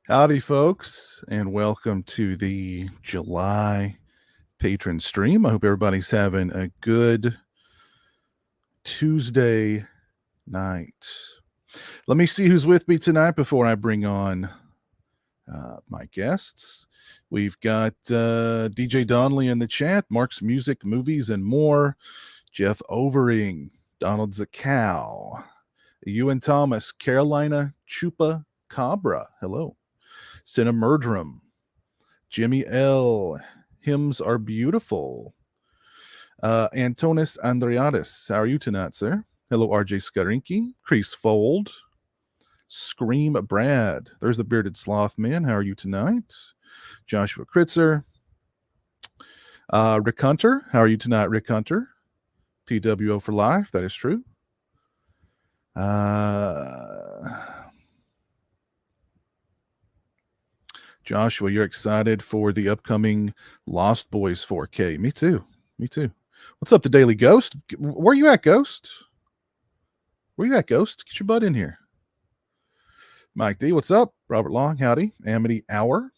Howdy, folks, and welcome to the July Patron stream. I hope everybody's having a good Tuesday night. Let me see who's with me tonight before I bring on my guests. We've got DJ Donnelly in the chat, Mark's Music, Movies, and More, Jeff Overing, Donald Zakow, Ewan Thomas, Carolina Chupa Cabra, hello, Cinemurdrum, Jimmy L, Hymns Are Beautiful, Antonis Andreadis, how are you tonight, sir? Hello, RJ Skarinki, Chris Fold, Scream Brad, there's the Bearded Sloth Man, how are you tonight? Joshua Kritzer, Rick Hunter, how are you tonight, Rick Hunter? PWO for life, that is true. Joshua, you're excited for the upcoming Lost Boys 4K. Me too. Me too. What's up, the Daily Ghost? Where you at, Ghost? Where you at, Ghost? Get your butt in here. Mike D, what's up? Robert Long, howdy. Amity Hour.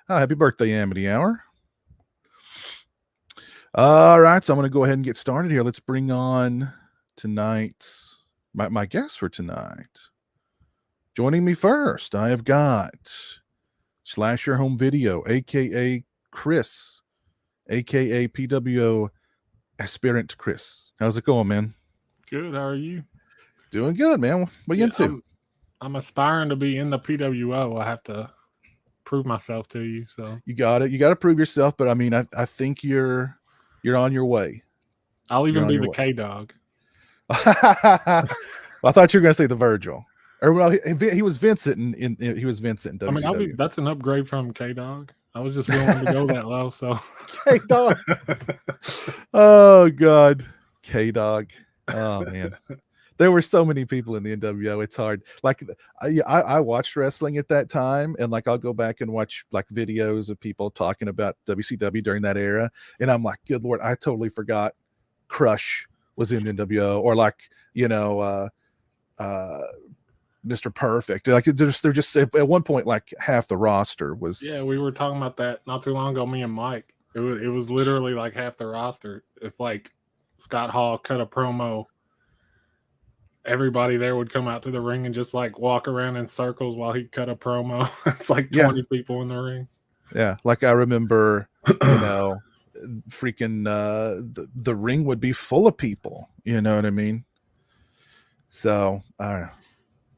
Oh, happy birthday, Amity Hour. All right, so I'm going to go ahead and get started here. Let's bring on tonight's, my guest for tonight. Joining me first, I have got Slasher Home Video, a.k.a. Chris, a.k.a. PWO Aspirant Chris. How's it going, man? Good, how are you? Doing good, man. What are you into? I'm aspiring to be in the PWO. I have to prove myself to you. So you got it. You got to prove yourself, but I mean, I think you're on your way. I'll even be the K-Dog. I thought you were going to say the Virgil. Or well, he was Vincent he was Vincent in WCW. I mean, that's an upgrade from K-Dog. I was just willing to go that low, so K-Dog. Oh God, K-Dog. Oh man, there were so many people in the NWO. It's hard. Like I watched wrestling at that time, and like I'll go back and watch like videos of people talking about WCW during that era, and I'm like, good Lord, I totally forgot Crush was in the NWO, or like Mr. Perfect. Like they're just at one point like half the roster was. Yeah, we were talking about that not too long ago. Me and Mike. It was literally like half the roster. If like Scott Hall cut a promo, everybody there would come out to the ring and just like walk around in circles while he cut a promo. It's like 20 people in the ring. Yeah, like I remember, freaking the ring would be full of people. You know what I mean? So I don't know.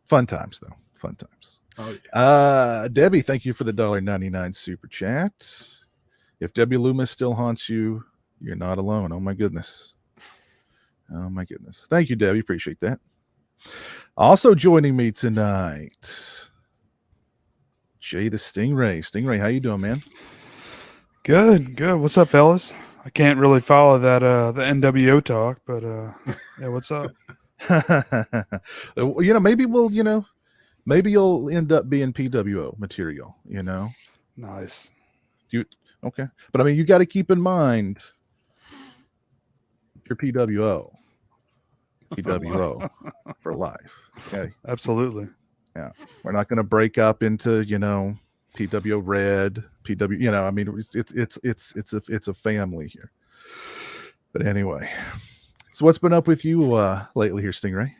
Fun times though. Fun times. Oh, yeah. Debbie, thank you for the $1.99 super chat. If Debbie Loomis still haunts you, you're not alone. Oh my goodness. Oh my goodness. Thank you, Debbie. Appreciate that. Also joining me tonight, Jay the Stingray. Stingray, how you doing, man? Good. What's up, fellas? I can't really follow that the NWO talk, but yeah, what's up? Maybe you'll end up being PWO material, Nice. Okay. But I mean, you got to keep in mind your PWO for life. Okay. Absolutely. Yeah. We're not going to break up into, PWO red, PW, I mean, it's a family here. But anyway, so what's been up with you lately here, Stingray?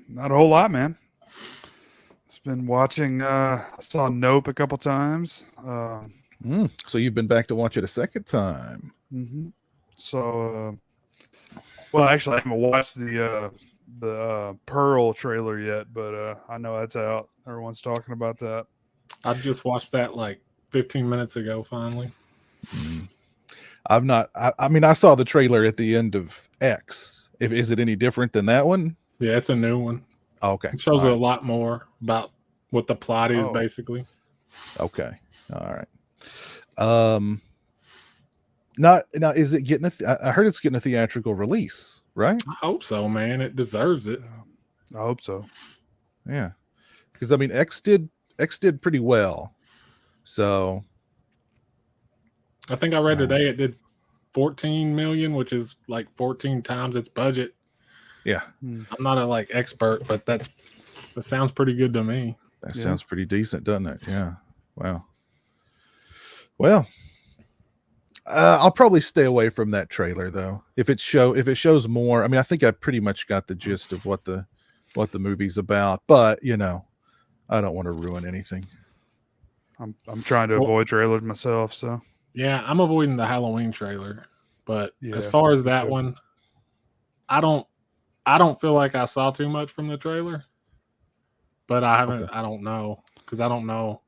Not a whole lot, man. It's been watching. I saw Nope a couple times. So you've been back to watch it a second time. Mm-hmm. So, well, actually, I haven't watched the Pearl trailer yet, but I know that's out. Everyone's talking about that. I just watched that like 15 minutes ago. Finally. I've not. I mean, I saw the trailer at the end of X. Is it any different than that one? Yeah, it's a new one. Oh, okay. It shows a lot more about what the plot is, basically. Okay. All right. Now is it getting I heard it's getting a theatrical release, right? I hope so, man. It deserves it. I hope so. Yeah. Because I mean, X did pretty well. So I think I read today it did 14 million, which is like 14 times its budget. Yeah. I'm not a expert, but that sounds pretty good to me. That sounds pretty decent, doesn't it? Yeah. Wow. Well, I'll probably stay away from that trailer though. If it shows more, I mean, I think I pretty much got the gist of what the movie's about, but I don't want to ruin anything. I'm trying to avoid trailers myself, so yeah, I'm avoiding the Halloween trailer. But yeah, as far as that one, I don't feel like I saw too much from the trailer. But I haven't. Okay. I don't know because I don't know.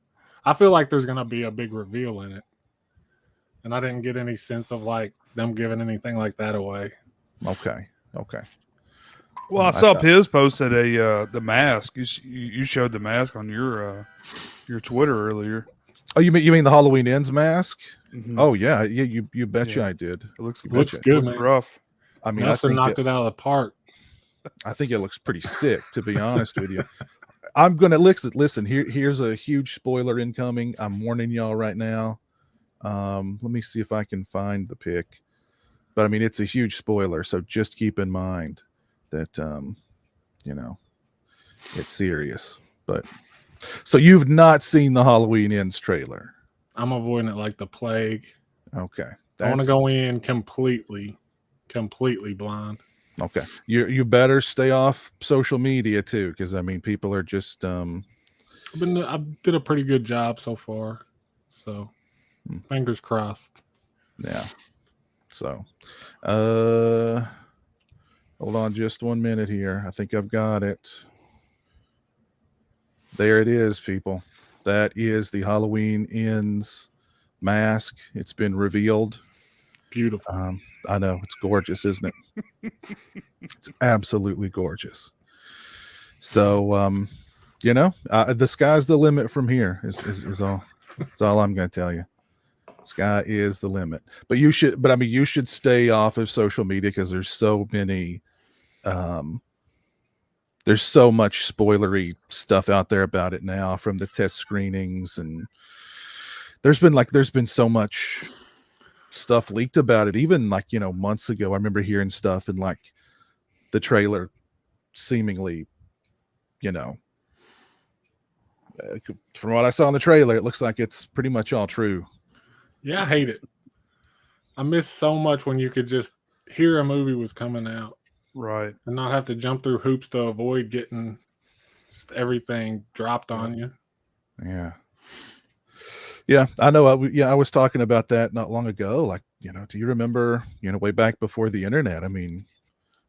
I feel like there's gonna be a big reveal in it, and I didn't get any sense of them giving anything like that away. Okay. Well, I saw Piz posted the mask. You showed the mask on your Twitter earlier. Oh, you mean the Halloween Ends mask? Mm-hmm. Oh yeah, you betcha I did. It looks good, man. Rough. I mean, I knocked it out of the park. I think it looks pretty sick, to be honest with you. I'm gonna listen. Here's a huge spoiler incoming. I'm warning y'all right now. Let me see if I can find the pic. But I mean, it's a huge spoiler, so just keep in mind that it's serious. But so you've not seen the Halloween Ends trailer? I'm avoiding it like the plague. Okay, I want to go in completely blind. Okay, you better stay off social media too, because I mean, people are just. I did a pretty good job so far, so fingers crossed. Yeah. So, hold on just 1 minute here. I think I've got it. There it is, people. That is the Halloween Ends mask. It's been revealed. Beautiful. I know, it's gorgeous, isn't it? It's absolutely gorgeous. So, the sky's the limit from here. Is all. That's all I'm going to tell you. Sky is the limit. But you should stay off of social media because there's so many. There's so much spoilery stuff out there about it now from the test screenings, and there's been so much stuff leaked about it, even months ago. I remember hearing stuff and the trailer seemingly, from what I saw in the trailer, it looks like it's pretty much all true. Yeah, I hate it. I miss so much when you could just hear a movie was coming out. Right. And not have to jump through hoops to avoid getting just everything dropped on you. Yeah. Yeah, I know. I was talking about that not long ago. Like, do you remember, way back before the internet? I mean,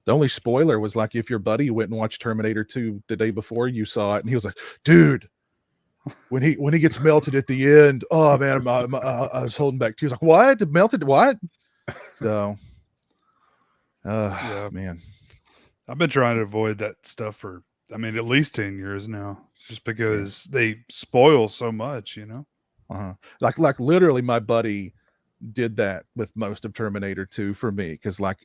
the only spoiler was like if your buddy went and watched Terminator 2 the day before you saw it, and he was like, "Dude, when he gets melted at the end, oh man, I was holding back tears." Like, what? Melted? What? So, Yeah. man, I've been trying to avoid that stuff for, at least 10 years now, just because they spoil so much, like literally, my buddy did that with most of Terminator 2 for me, because I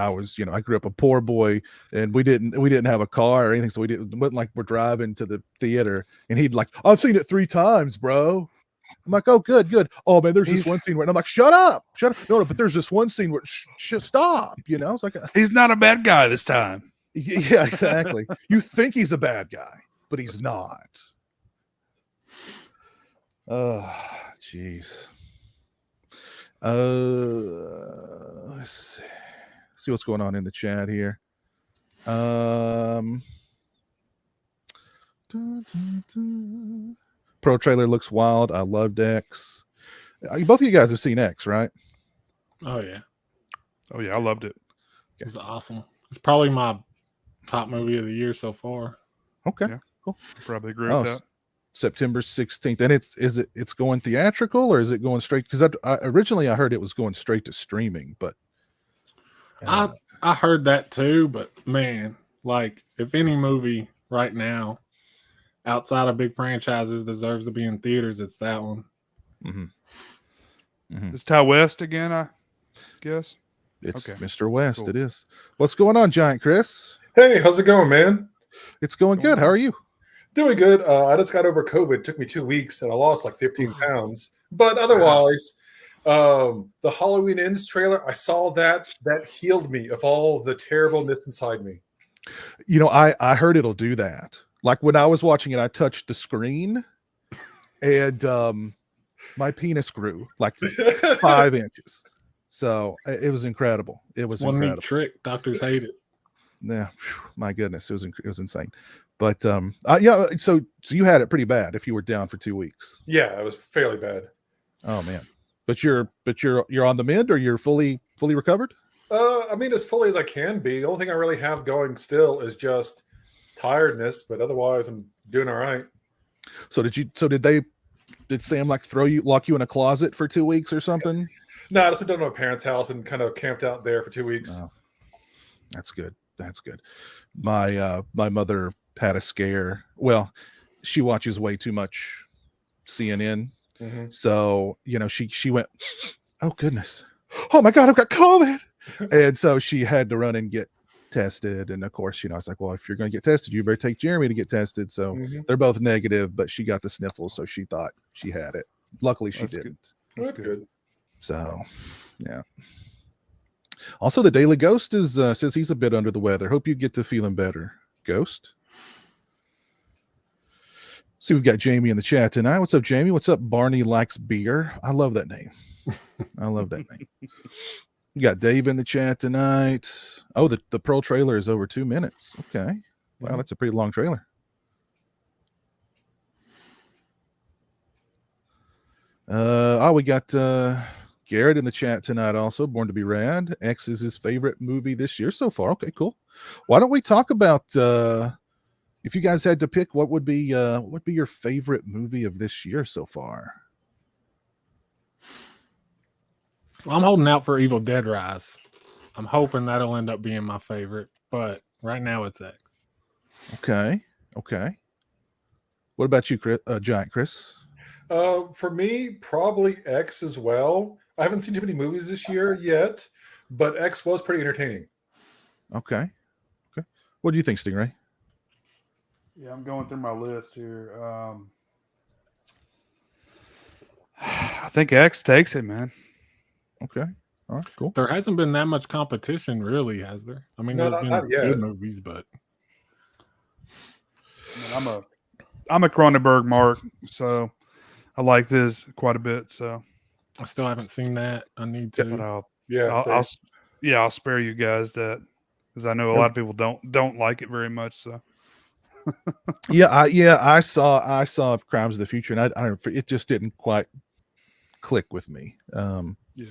was, I grew up a poor boy, and we didn't have a car or anything, so wasn't like we're driving to the theater, and he'd like, "I've seen it 3 times, bro." I'm like, "Oh, good. Oh man, there's this one scene where," and I'm like, "Shut up. No, but there's this one scene where stop." It's like he's not a bad guy this time. Yeah, exactly. You think he's a bad guy, but he's not. Oh, jeez. Let's see what's going on in the chat here. Pro trailer looks wild. I loved X. Both of you guys have seen X, right? Oh yeah, I loved it. it was awesome. It's probably my top movie of the year so far. Okay, Yeah. Cool. Probably agree with that. September 16th, and it's going theatrical, or is it going straight? Because originally I heard it was going straight to streaming, but I heard that too. But man, like if any movie right now outside of big franchises deserves to be in theaters, it's that one. It's Ty West again, I guess. It's okay. Mr. West. Cool. It is. What's going on, Giant Chris? Hey, how's it going, man? It's going good. How are you? Doing good. I just got over COVID. It took me 2 weeks, and I lost like 15 pounds. But otherwise, the Halloween Ends trailer, I saw that healed me of all the terribleness inside me. I heard it'll do that. Like when I was watching it, I touched the screen, and my penis grew like 5 inches. So it was incredible. It was one incredible. neat trick. Doctors hate it. Yeah, my goodness, it was insane. But yeah, so you had it pretty bad if you were down for 2 weeks. Yeah, it was fairly bad. Oh man, but you're on the mend, or you're fully recovered? As fully as I can be. The only thing I really have going still is just tiredness, but otherwise I'm doing all right. So did Sam like lock you in a closet for 2 weeks or something? No, I just went down to my parents' house and kind of camped out there for 2 weeks. Oh, that's good. That's good. My mother had a scare. Well, she watches way too much CNN. Mm-hmm. So, she went, "Oh goodness. Oh my God, I've got COVID." And so she had to run and get tested. And of course, I was like, "Well, if you're going to get tested, you better take Jeremy to get tested." So they're both negative, but she got the sniffles. So she thought she had it. Luckily she didn't. That's good. So, yeah. Also, the Daily Ghost says he's a bit under the weather. Hope you get to feeling better, Ghost. See, we've got Jamie in the chat tonight. What's up, Jamie? What's up, Barney Likes Beer? I love that name. I love that name. You got Dave in the chat tonight. Oh, the Pearl trailer is over 2 minutes. Okay. Wow, that's a pretty long trailer. We got Garrett in the chat tonight also. Born to be Rad. X is his favorite movie this year so far. Okay, cool. Why don't we talk about if you guys had to pick, what would be your favorite movie of this year so far? Well, I'm holding out for Evil Dead Rise. I'm hoping that'll end up being my favorite, but right now it's X. Okay. What about you, Chris, Giant Chris? For me, probably X as well. I haven't seen too many movies this year yet, but X was pretty entertaining. Okay. What do you think, Stingray? Yeah, I'm going through my list here. I think X takes it, man. Okay. All right, cool. There hasn't been that much competition, really, has there? I mean, No, there's not been yet. good movies, but I'm a Cronenberg mark, so I like this quite a bit. So I still haven't seen that. I need to. But I'll spare you guys that, because I know a lot of people don't like it very much. So I saw Crimes of the Future, and I don't know, it just didn't quite click with me. Yeah.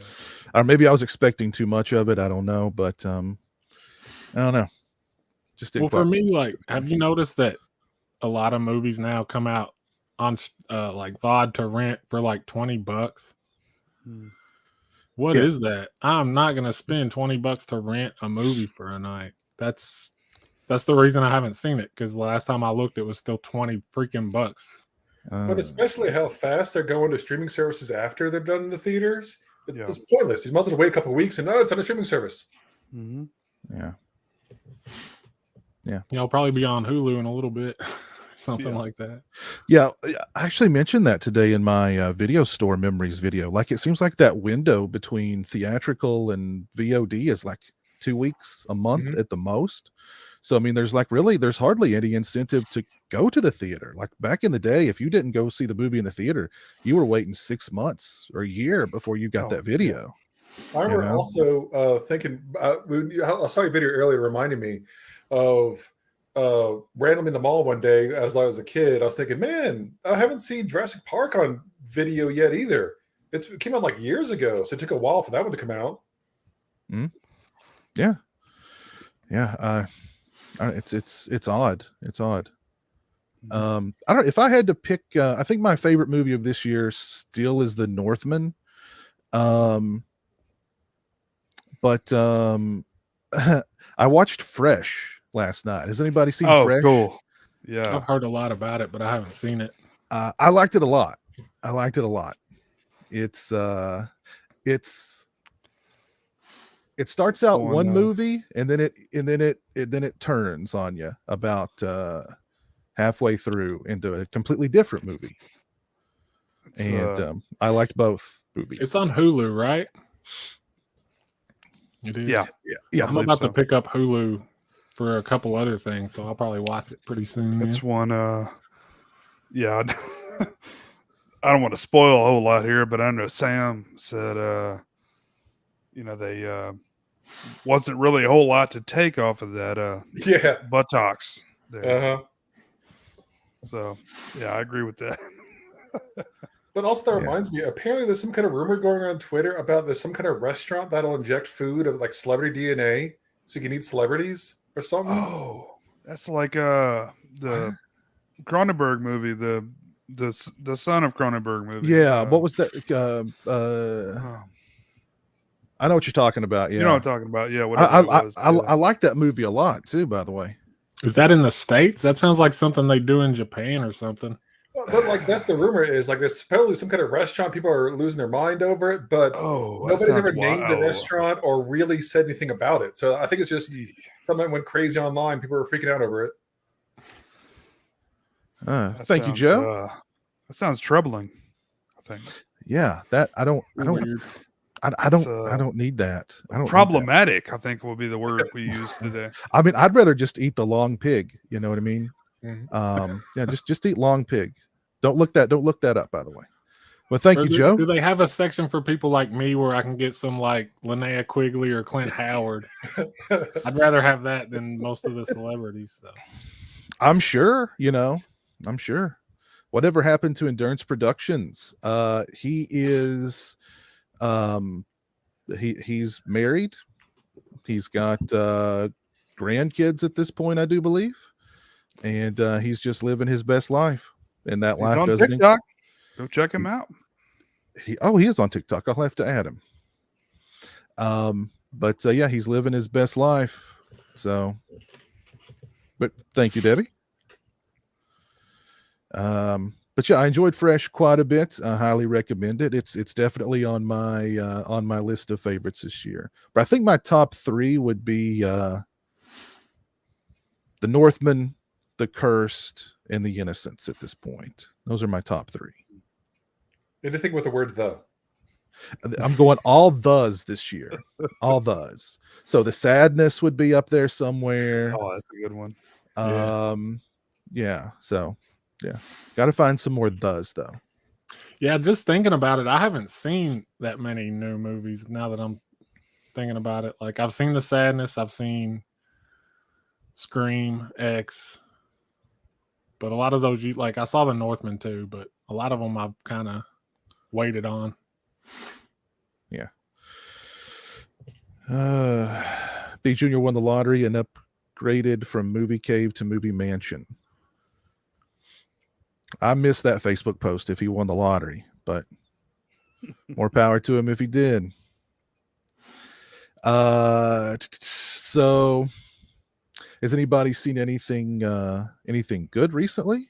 Or maybe I was expecting too much of it. I don't know, but I don't know. Just didn't Well, for quite- me, like, have you noticed that a lot of movies now come out on like VOD to rent for like $20? Hmm. What Yeah. is that? I'm not gonna spend $20 to rent a movie for a night. That's the reason I haven't seen it, because the last time I looked, it was still 20 freaking bucks. But especially how fast they're going to streaming services after they're done in the theaters. It's Yeah. just pointless. You might as well wait a couple of weeks and it's on a streaming service. Mhm. yeah. It'll probably be on Hulu in a little bit, something Yeah. like that. Yeah, I actually mentioned that today in my video store memories video. Like, it seems like that window between theatrical and VOD is like 2 weeks, a month Mhm. at the most. So, I mean, there's hardly any incentive to go to the theater. Like back in the day, if you didn't go see the movie in the theater, you were waiting 6 months or a year before you got Oh, that video. I remember know? also thinking, I saw a video earlier reminding me of randomly in the mall one day as I was a kid. I was thinking, man, I haven't seen Jurassic Park on video yet either. It came out like years ago, so it took a while for that one to come out. Yeah. It's odd. It's odd. I don't. If I had to pick, I think my favorite movie of this year still is The Northman. But I watched Fresh last night. Has anybody seen Oh, Fresh? cool. Yeah. I've heard a lot about it, but I haven't seen it. I liked it a lot. It's it starts out Going, one movie and then it turns on you about halfway through into a completely different movie. It's, And I liked both movies. It's on Hulu, right? It is. yeah. yeah. I'm believe about so. to pick up Hulu for a couple other things, so I'll probably watch it pretty soon. It's one. Yeah. I don't want to spoil a whole lot here, but I know Sam said, they wasn't really a whole lot to take off of that Yeah. buttocks there. Uh-huh. So, yeah, I agree with that. But also that Yeah. reminds me, apparently there's some kind of rumor going around Twitter about there's some kind of restaurant that'll inject food of like celebrity DNA so you can eat celebrities or something. Oh, that's like the Cronenberg movie, the son of Cronenberg movie. Yeah. What was that? Oh, I know what you're talking about. Yeah. you know what I'm talking about? Yeah, whatever it was. I like that movie a lot too, by the way. Is that in the States? That sounds like something they do in Japan or something. But like that's the rumor is like there's supposedly some kind of restaurant, people are losing their mind over it, but Oh, that nobody's sounds ever named the wild. restaurant or really said anything about it. So I think it's just something that went crazy online. People were freaking out over it. That Thank you, sounds, Joe. that sounds troubling, I think. Yeah, that I don't Weird. I don't need that. I don't need that. Problematic, I think, will be the word we use today. I mean, I'd rather just eat the long pig. You know what I mean? Mhm. Yeah, just eat long pig. Don't look that up, by the way. Well, thank you, Joe. Do they have a section for people like me where I can get some like Linnea Quigley or Clint Howard? I'd rather have that than most of the celebrities. So. I'm sure, I'm sure. Whatever happened to Endurance Productions? He is he's married. He's got grandkids at this point, I do believe. And he's just living his best life. And that He's life on doesn't TikTok. Go check him out. he is on TikTok. I'll have to add him. But yeah, he's living his best life. So, but thank you, Debbie. But yeah, I enjoyed Fresh quite a bit. I highly recommend it. It's definitely on my list of favorites this year. But I think my top 3 would be The Northman, The Cursed, and The Innocents at this point. Those are my top 3. Anything with the word "the." I'm going all those this year. All those. So The Sadness would be up there somewhere. Oh, that's a good one. Yeah. So yeah. Gotta find some more those though. Yeah, just thinking about it, I haven't seen that many new movies now that I'm thinking about it. Like I've seen The Sadness, I've seen Scream, X, but a lot of those, like I saw The Northman too, but a lot of them I've kind of waited on. Yeah. B Junior won the lottery and upgraded from movie cave to movie mansion. I missed that Facebook post if he won the lottery, but more power to him if he did. So has anybody seen anything good recently?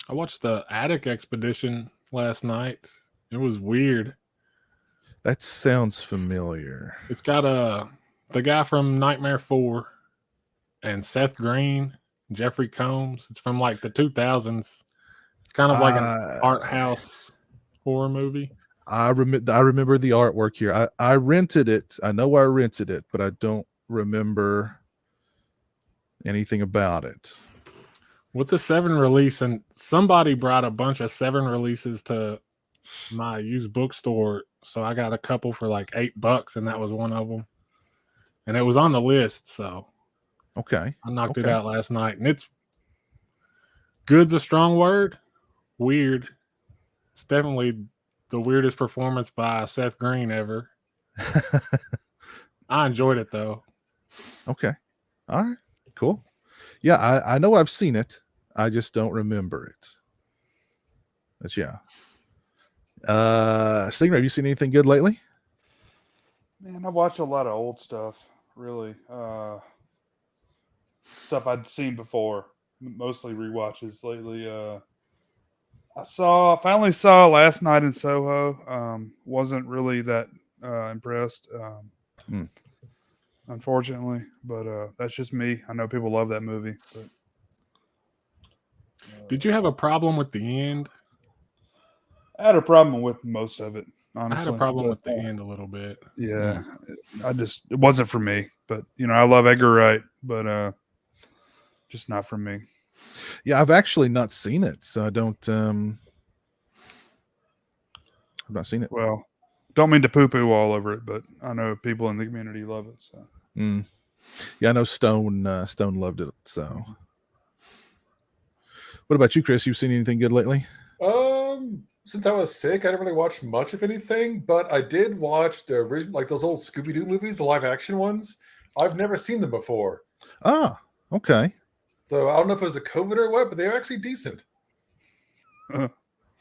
I watched the Attic Expedition last night. It was weird. That sounds familiar. It's got the guy from Nightmare 4 and Seth Green, Jeffrey Combs. It's from like the 2000s. It's kind of like an art house horror movie. I remember the artwork here. I rented it. I know I rented it, but I don't remember anything about it. What's a 7 release? And somebody brought a bunch of 7 releases to my used bookstore, so I got a couple for like $8, and that was one of them. And it was on the list, so okay, I knocked it out last night. And it's good's a strong word. Weird. It's definitely the weirdest performance by Seth Green ever. I enjoyed it though. Okay, all right, cool. Yeah, I know I've seen it. I just don't remember it. But yeah. Stinger, have you seen anything good lately? Man, I watch a lot of old stuff, really. Stuff I'd seen before, mostly rewatches lately. I finally saw Last Night in Soho. Wasn't really that impressed, unfortunately, but that's just me. I know people love that movie. But, did you have a problem with the end? I had a problem with most of it, honestly. I had a problem with the end a little bit. Yeah, it wasn't for me. But I love Edgar Wright, but just not for me. Yeah, I've actually not seen it, so I don't. I've not seen it. Well, don't mean to poo-poo all over it, but I know people in the community love it. So, yeah, I know Stone loved it. So, what about you, Chris? You've seen anything good lately? Since I was sick, I didn't really watch much of anything, but I did watch the original, like those old Scooby-Doo movies, the live-action ones. I've never seen them before. Ah, okay. So I don't know if it was a COVID or what, but they were actually decent.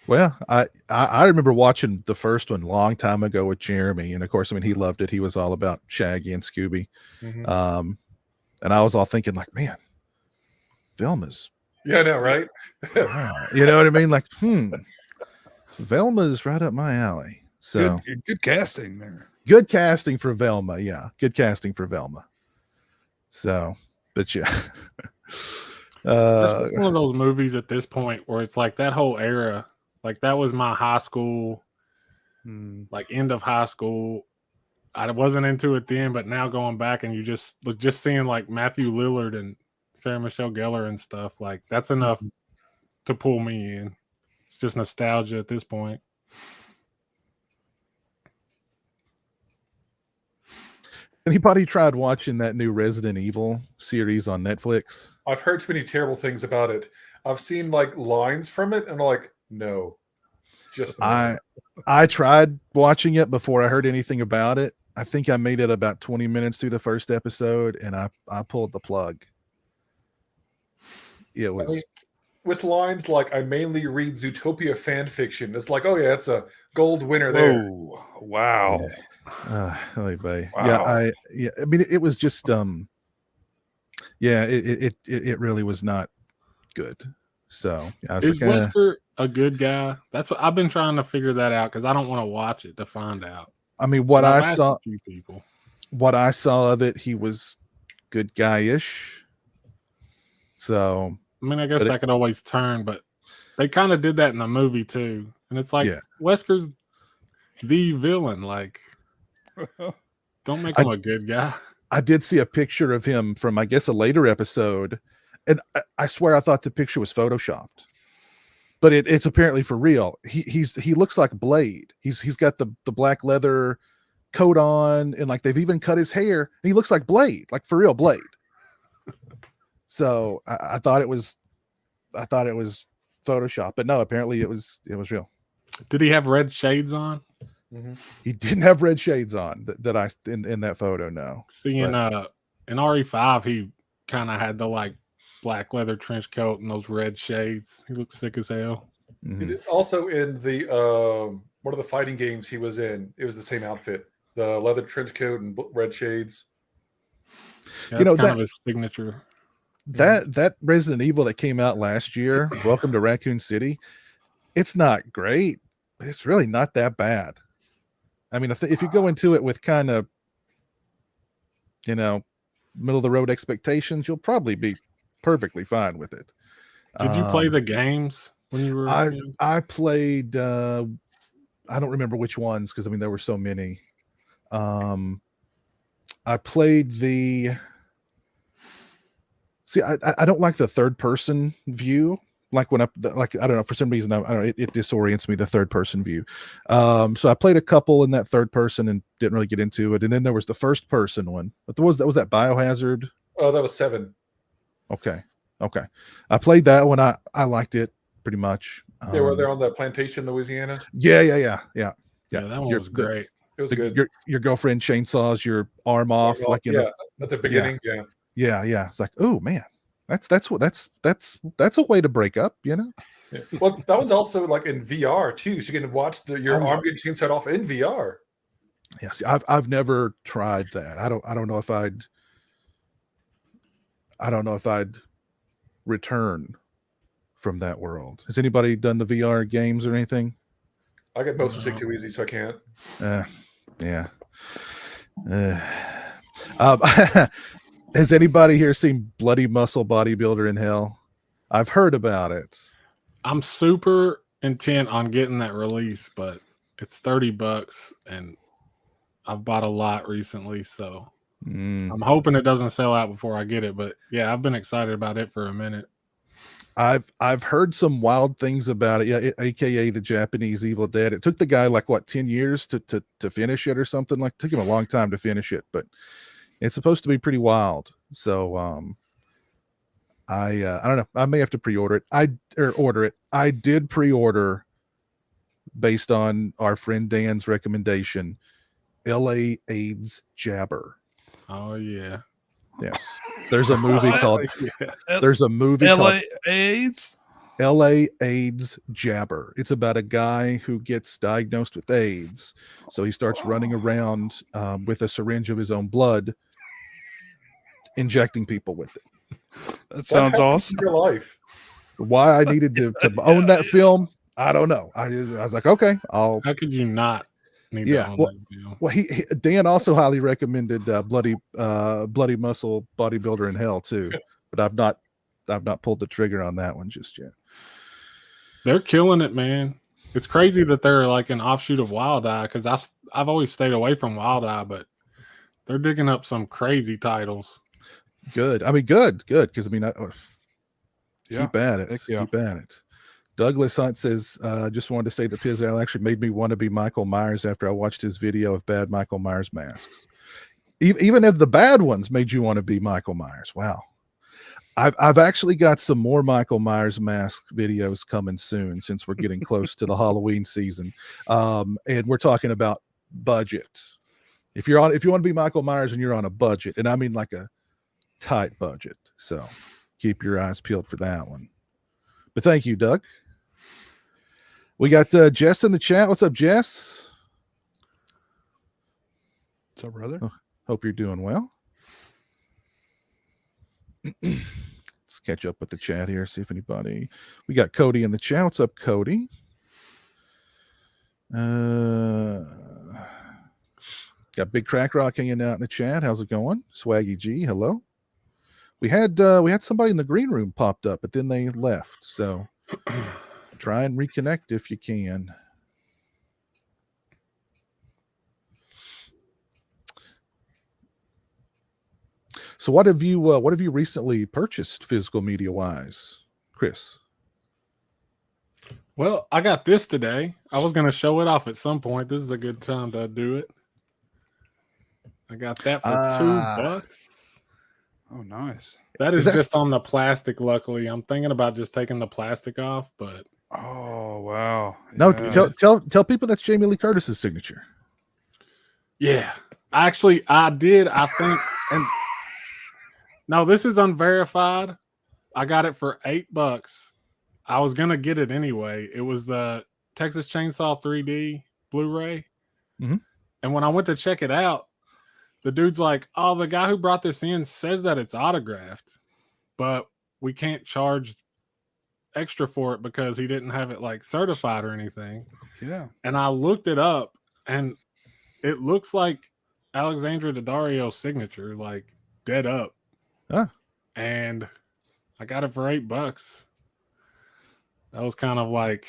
Well, I remember watching the first one a long time ago with Jeremy, and of course, I mean, he loved it. He was all about Shaggy and Scooby. Mm-hmm. And I was all thinking, like, man, Velma's. Yeah, I know, right? You know what I mean? Like, Velma's right up my alley. So good casting there. Good casting for Velma. Yeah, good casting for Velma. So, but yeah. It's one of those movies at this point where it's like that whole era, like that was my high school, like end of high school. I wasn't into it then, but now going back and you just seeing like Matthew Lillard and Sarah Michelle Gellar and stuff, like that's enough to pull me in. It's just nostalgia at this point. Anybody tried watching that new Resident Evil series on Netflix? I've heard too many terrible things about it. I've seen like lines from it, and I'm like, no. Just no. I tried watching it before I heard anything about it. I think I made it about 20 minutes through the first episode, and I pulled the plug. It was with lines like, I mainly read Zootopia fan fiction. It's like, oh yeah, it's a gold winner there. Oh, wow. Anyway, wow. I mean, it was just it really was not good. So is Wesker a good guy? That's what I've been trying to figure that out, because I don't want to watch it to find out. I mean, what I saw of it, he was good guy-ish. So I mean, I guess that could always turn, but they kind of did that in the movie too. And it's like, Wesker's the villain. Like, don't make him a good guy. I did see a picture of him from, I guess, a later episode, and I swear I thought the picture was photoshopped, but it's apparently for real. He looks like Blade. He's got the black leather coat on, and like they've even cut his hair, and he looks like Blade, like for real Blade. So I thought it was Photoshop, but no, apparently it was real. Did he have red shades on? He didn't have red shades on that I in that photo. No. See, in RE5, he kind of had the like black leather trench coat and those red shades. He looked sick as hell. Mhm. Also in the one of the fighting games he was in, it was the same outfit, the leather trench coat and red shades. Yeah, You know, that's kind that- of his signature. That Resident Evil that came out last year, Welcome to Raccoon City, it's not great, but it's really not that bad. I mean, if you go into it with kind of, middle of the road expectations, you'll probably be perfectly fine with it. Did you play the games when you were? I played. I don't remember which ones because there were so many. I played the. See, I don't like the third person view. Like I don't know, for some reason it disorients me, the third person view. So I played a couple in that third person and didn't really get into it. And then there was the first person one. But that was that Biohazard. Oh, that was 7. Okay. I played that one. I liked it pretty much. They were there on the plantation, Louisiana. Yeah. Yeah, that one was great. It was good. Your girlfriend chainsaws your arm off at the beginning. Yeah. It's like, oh man, that's a way to break up, Yeah. Well, that one's also like in VR too. So you can watch your arm get chainsawed off in VR. Yeah, see, I've never tried that. I don't know if I'd return from that world. Has anybody done the VR games or anything? I get motion sick too easy, so I can't. Yeah. Has anybody here seen Bloody Muscle Bodybuilder in Hell? I've heard about it. I'm super intent on getting that release, but it's $30 and I've bought a lot recently, so I'm hoping it doesn't sell out before I get it. But yeah, I've been excited about it for a minute. I've heard some wild things about it. Yeah, aka the Japanese Evil Dead. It took the guy like 10 years to finish it or something. Like, it took him a long time to finish it, but it's supposed to be pretty wild. So I don't know. I may have to pre-order it. Order it. I did pre-order based on our friend Dan's recommendation. LA AIDS Jabber. Oh yeah. Yes. There's a movie called LA AIDS. LA AIDS Jabber. It's about a guy who gets diagnosed with AIDS. So he starts running around with a syringe of his own blood, injecting people with it. That sounds awesome. Your life. Why I needed to own that film, I don't know. I was like, okay, How could you not need to own that film? Well, Dan also highly recommended Bloody Muscle Bodybuilder in Hell too, but I've not pulled the trigger on that one just yet. They're killing it, man. It's crazy that they're like an offshoot of Wild Eye, because I've always stayed away from Wild Eye, but they're digging up some crazy titles. Good. Good. Because keep at it. Yeah. Keep at it. Douglas Hunt says, just wanted to say that Pizzelle actually made me want to be Michael Myers after I watched his video of bad Michael Myers masks. Even if the bad ones made you want to be Michael Myers. Wow. I've actually got some more Michael Myers mask videos coming soon, since we're getting close to the Halloween season. And we're talking about budget. If you want to be Michael Myers and you're on a budget, and I mean like a tight budget, so keep your eyes peeled for that one. But thank you, Doug. We got Jess in the chat. What's up, Jess? What's up, brother? Hope you're doing well. Let's catch up with the chat here, see if anybody. We got Cody in the chat. What's up, Cody? Got Big Crack Rock hanging out in the chat. How's it going? Swaggy G, hello. We had somebody in the green room popped up, but then they left. So try and reconnect if you can. So what have you recently purchased physical media wise, Chris? Well, I got this today. I was going to show it off at some point. This is a good time to do it. I got that for $2. Oh, nice. That is that just st- on the plastic. Luckily, I'm thinking about just taking the plastic off, but Oh wow. No, Yeah. tell people that's Jamie Lee Curtis's signature. yeah, actually, I did. I think, and no, this is unverified. I got it for $8. I was gonna get it anyway. It was the Texas Chainsaw 3D Blu-ray, Mhm. and when I went to check it out, the dude's like, "Oh, the guy who brought this in says that it's autographed, but we can't charge extra for it because he didn't have it like certified or anything." Yeah. And I looked it up, and it looks like Alexandra Daddario's signature, like dead up. Ah. And I got it for $8. That was kind of like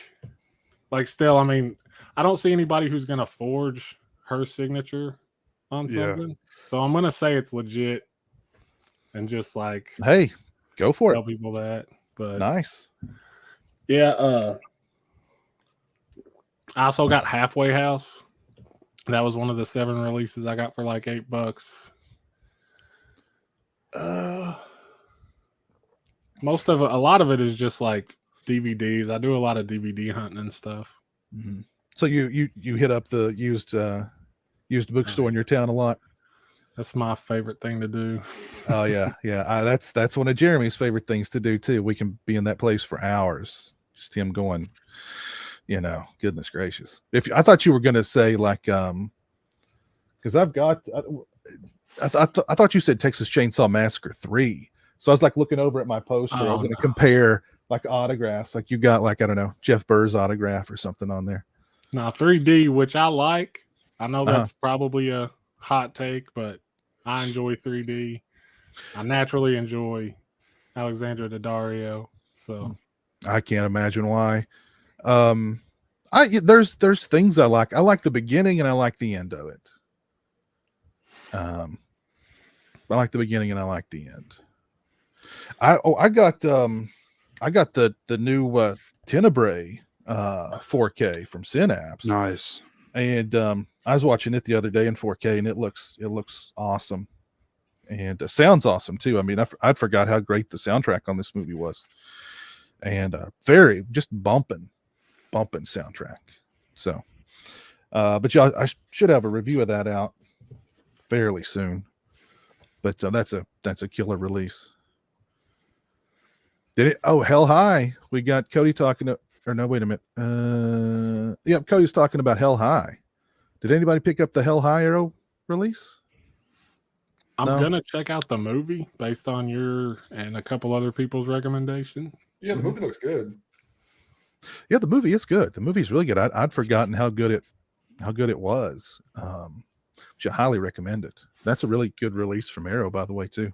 still, I mean, I don't see anybody who's gonna forge her signature on Yeah. something. So I'm gonna say it's legit and just like Hey, go for tell it. people that. But Nice. yeah, I also got Halfway House. That was one of the 7 releases I got for like $8. Most of it, a lot of it is just like DVDs. I do a lot of DVD hunting and stuff. Mhm. So you hit up the used bookstore in your town a lot. That's my favorite thing to do. Oh yeah, yeah. That's one of Jeremy's favorite things to do too. We can be in that place for hours. Just him going, goodness gracious. I thought you were gonna say like, because I've got, I thought you said Texas Chainsaw Massacre 3. So I was like looking over at my poster. I was gonna compare like autographs. Like you got like, I don't know, Jeff Burr's autograph or something on there. Now 3D, which I like. I know that's probably a hot take, but I enjoy 3D. I naturally enjoy Alexandra Daddario. So I can't imagine why. There's things I like. I like the beginning and I like the end of it. I like the beginning and I like the end. I got the new Tenebrae 4K from Synapse. Nice. And I was watching it the other day in 4K, and it looks awesome, and sounds awesome too. I mean, I'd forgot how great the soundtrack on this movie was, and very just bumping soundtrack. So, but yeah, I should have a review of that out fairly soon. But that's a killer release. Did it? Oh, Hell High. We got Cody talking to. Or no, wait a minute. Yep, Cody's talking about Hell High. Did anybody pick up the Hell High Arrow release? I'm gonna check out the movie based on your and a couple other people's recommendation. Yeah, the movie looks good. Yeah, the movie is good. The movie's really good. I'd forgotten how good it was. Which I highly recommend it. That's a really good release from Arrow, by the way, too.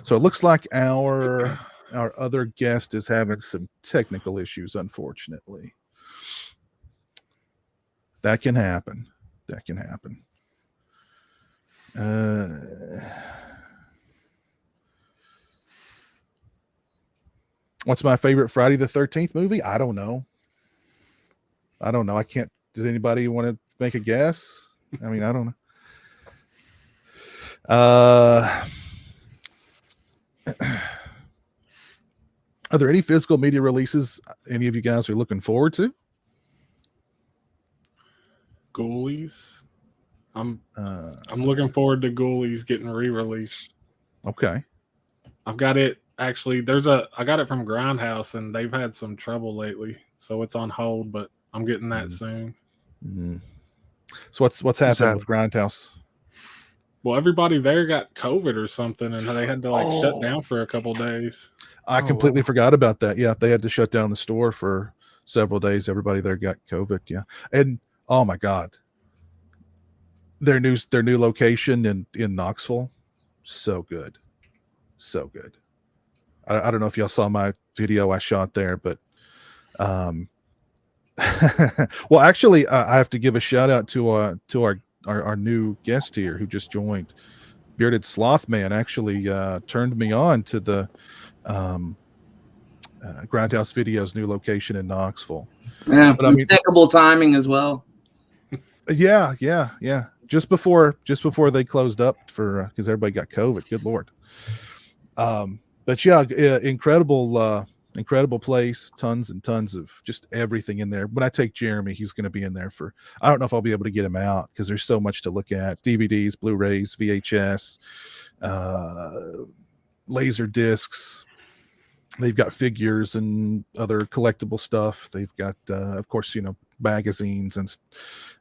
So it looks like our other guest is having some technical issues, unfortunately. That can happen. What's my favorite Friday the 13th movie? I don't know. I can't. Does anybody want to make a guess? I mean, I don't know. Are there any physical media releases any of you guys are looking forward to? Ghoulies. I'm looking forward to Ghoulies getting re-released. Okay. I've got it actually. I got it from Grindhouse, and they've had some trouble lately, so it's on hold. But I'm getting that soon. Mm-hmm. So what's happening with Grindhouse? Well, everybody there got COVID or something, and they had to shut down for a couple days. I completely forgot about that. Yeah, they had to shut down the store for several days. Everybody there got COVID. Yeah, and oh my God, their new location in Knoxville, so good. I don't know if y'all saw my video I shot there, but well, actually, I have to give a shout out to our new guest here who just joined. Bearded Sloth Man actually turned me on to the Grindhouse Video's new location in Knoxville. Yeah, but I mean, impeccable timing as well. Yeah. just before they closed up for because everybody got COVID. Good Lord. But yeah, incredible place. Tons and tons of just everything in there. When I take Jeremy, he's going to be in there for. I don't know if I'll be able to get him out because there's so much to look at: DVDs, Blu-rays, VHS, laser discs. They've got figures and other collectible stuff. They've got, of course, magazines and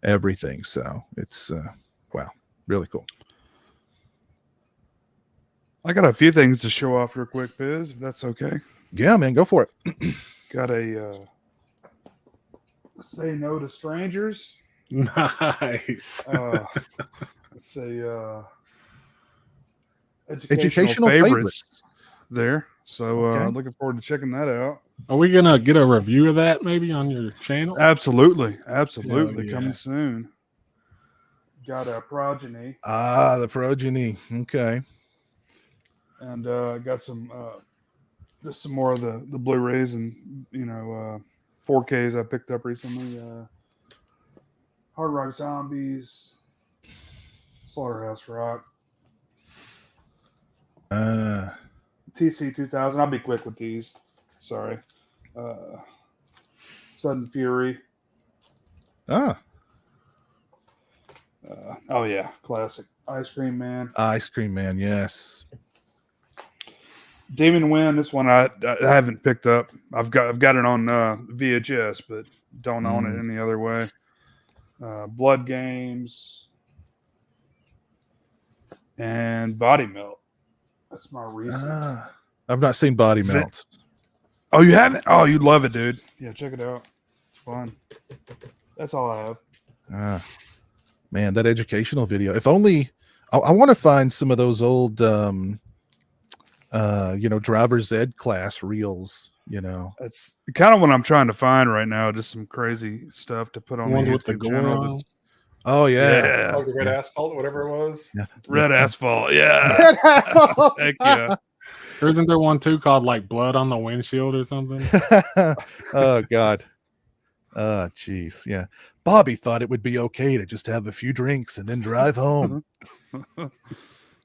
everything. So it's wow, really cool. I got a few things to show off real quick, Biz, if that's okay. Yeah, man, go for it. Got a Say No to Strangers. Nice. It's a Educational favorites there. So Okay. looking forward to checking that out. Are we gonna get a review of that maybe on your channel? Absolutely. Yeah. Coming soon. Got a Progeny. The Progeny. Okay. And got some just some more of the Blu-rays and 4Ks I picked up recently. Hard Rock Zombies, Slaughterhouse Rock, TC 2000. I'll be quick with these. Sorry. Sudden Fury. Oh Yeah, classic. Ice Cream Man. Ice Cream Man. Yes. Demon Wind. This one I haven't picked up. I've got it on VHS, but don't own it any other way. Blood Games and Body Melt. That's my recent. I've not seen Body Melt. Oh, you haven't? Oh, you'd love it, dude. Yeah, check it out. It's fun. That's all I have. Man, that educational video. If only I want to find some of those old driver's ed class reels, That's kind of what I'm trying to find right now. Just some crazy stuff to put on The the ones with the YouTube gore channel. on? Oh yeah. Like the red asphalt, whatever it was. Yeah. Red Asphalt. Yeah. Red Asphalt. Heck yeah. Or isn't there one too called like Blood on the Windshield or something? Oh God. Oh jeez. Yeah. Bobby thought it would be okay to just have a few drinks and then drive home.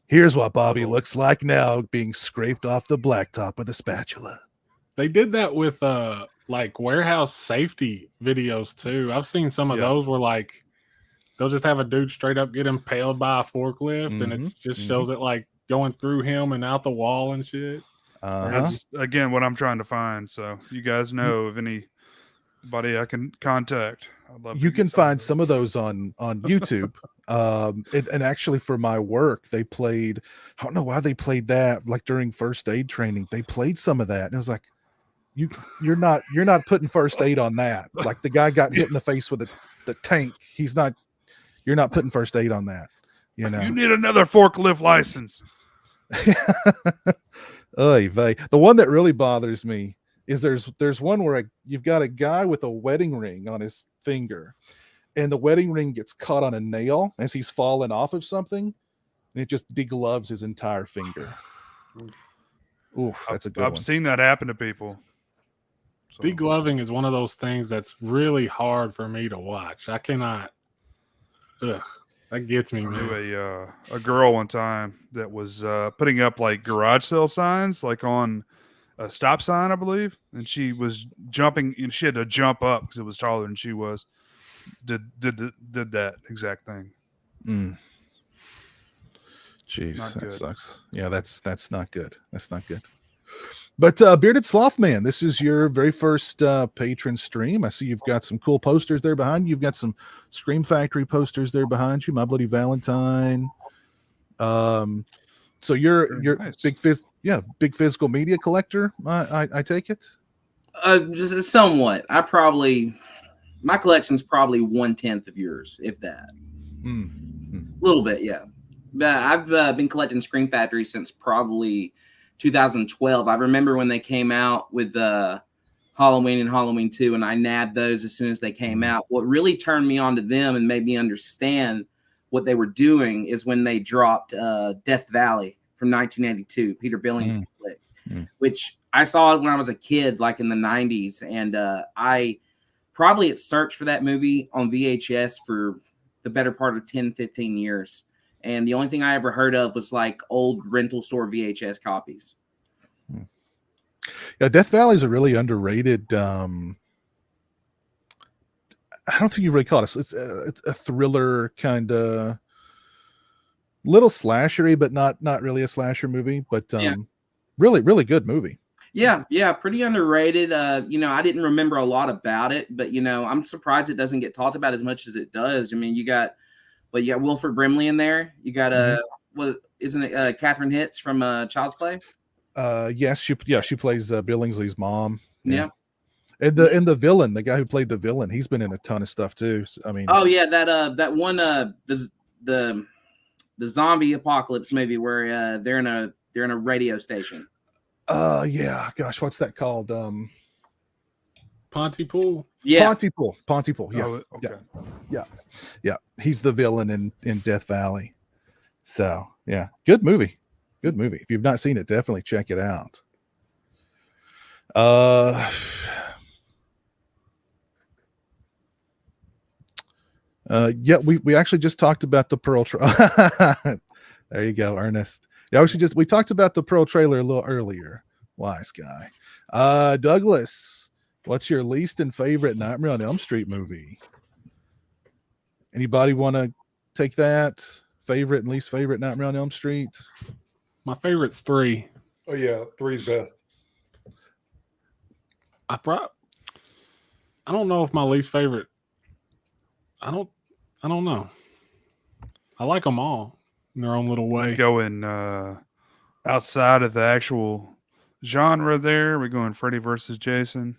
Here's what Bobby looks like now, being scraped off the blacktop with a spatula. They did that with like warehouse safety videos too. I've seen some of those where like they'll just have a dude straight up get impaled by a forklift and it just shows it like going through him and out the wall and shit. That's again what I'm trying to find. So you guys know of anybody I can contact. I'd love You to can get some find of some of those on YouTube. And actually for my work, they played, I don't know why they played that, like during first aid training, they played some of that. And it was like, you're not putting first aid on that. Like the guy got hit in the face with the tank. You're not putting first aid on that. You need another forklift license. Oy vey. The one that really bothers me is there's one where you've got a guy with a wedding ring on his finger, and the wedding ring gets caught on a nail as he's falling off of something, and it just degloves his entire finger. Oof, that's a good one. I've seen that happen to people. So, Degloving is one of those things that's really hard for me to watch. I cannot. Ugh, that gets me. I knew a girl one time that was putting up like garage sale signs, like on a stop sign, I believe, and she was jumping, and she had to jump up because it was taller than she was. Did that exact thing. Jeez, that sucks. Yeah, that's not good. That's not good. But Bearded Slothman, this is your very first patron stream. I see you've got some cool posters there behind you. You've got some Scream Factory posters there behind you. My Bloody Valentine. So you're nice. big physical media collector. I take it. Just somewhat. My collection's probably 1/10 of yours, if that. A little bit, yeah. But I've been collecting Scream Factory since probably 2012. I remember when they came out with Halloween and Halloween 2, and I nabbed those as soon as they came out. What really turned me on to them and made me understand what they were doing is when they dropped Death Valley from 1982, Peter Billings' flick, which I saw when I was a kid, like in the 90s, and I probably had searched for that movie on VHS for the better part of 10, 15 years. And the only thing I ever heard of was like old rental store VHS copies. Yeah, Death Valley is a really underrated. I don't think you really call it. It's a thriller kind of little slashery, but not really a slasher movie. But really, really good movie. Yeah, pretty underrated. I didn't remember a lot about it, but I'm surprised it doesn't get talked about as much as it does. I mean, you got Wilford Brimley in there. You got isn't it Catherine Hitz from Child's Play? Yes, she plays Billingsley's mom. Yeah. And the villain, the guy who played the villain, he's been in a ton of stuff too. I mean, oh yeah, that one the zombie apocalypse movie where they're in a radio station. Yeah, gosh, what's that called? Pontypool. Yeah, Pontypool. Yeah, Oh, okay. yeah. He's the villain in Death Valley. So yeah, good movie. If you've not seen it, definitely check it out. We actually just talked about the Pearl trailer. There you go, Ernest. Yeah, we talked about the Pearl trailer a little earlier. Wise guy. Douglas, what's your least and favorite Nightmare on Elm Street movie? Anybody want to take that? Favorite and least favorite Nightmare on Elm Street? My favorite's 3. Oh yeah, 3's best. I don't know if my least favorite. I don't know. I like them all in their own little way. Going outside of the actual genre there, we're going Freddy versus Jason.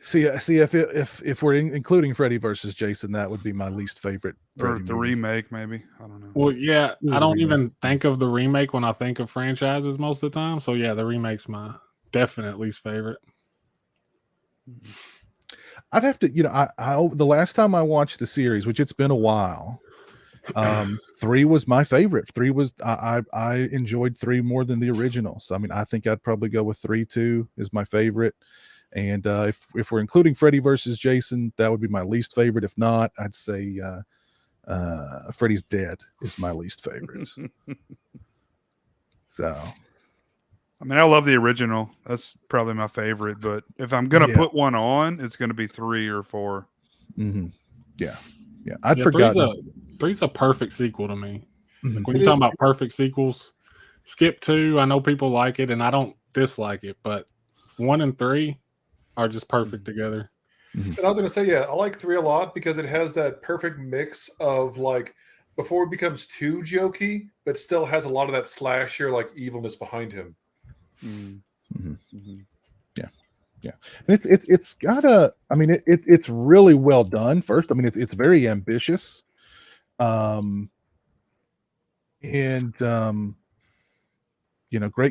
See if we're including Freddy versus Jason, that would be my least favorite. Or Freddy the movie. remake, maybe. I don't know. Well, yeah, Ooh, I don't remake. even think of the remake when I think of franchises most of the time. So yeah, the remake's my definite least favorite. I'd have to, I the last time I watched the series, which it's been a while, 3 was my favorite. 3 was I enjoyed 3 more than the original. So I mean, I think I'd probably go with 3 too is my favorite. And if we're including Freddy versus Jason, that would be my least favorite. If not, I'd say Freddy's Dead is my least favorite. So, I mean, I love the original. That's probably my favorite. But if I'm gonna put one on, it's gonna be 3 or 4. Mm-hmm. Yeah. I'd forgotten. 3's a perfect sequel to me. Mhm. Like when you're talking about perfect sequels, skip 2. I know people like it, and I don't dislike it, but 1 and 3 are just perfect together. And I was going to say, I like 3 a lot because it has that perfect mix of like before it becomes too jokey, but still has a lot of that slasher like evilness behind him. Mm-hmm. Yeah. It's got it's really well done. First, I mean, it's very ambitious. Great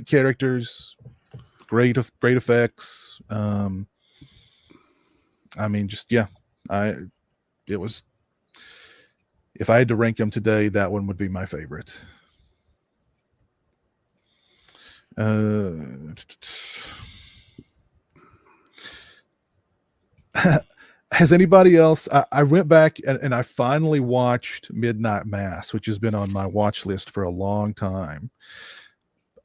characters, great effects. It was, if I had to rank them today, that one would be my favorite. Has anybody else? I went back and I finally watched Midnight Mass, which has been on my watch list for a long time.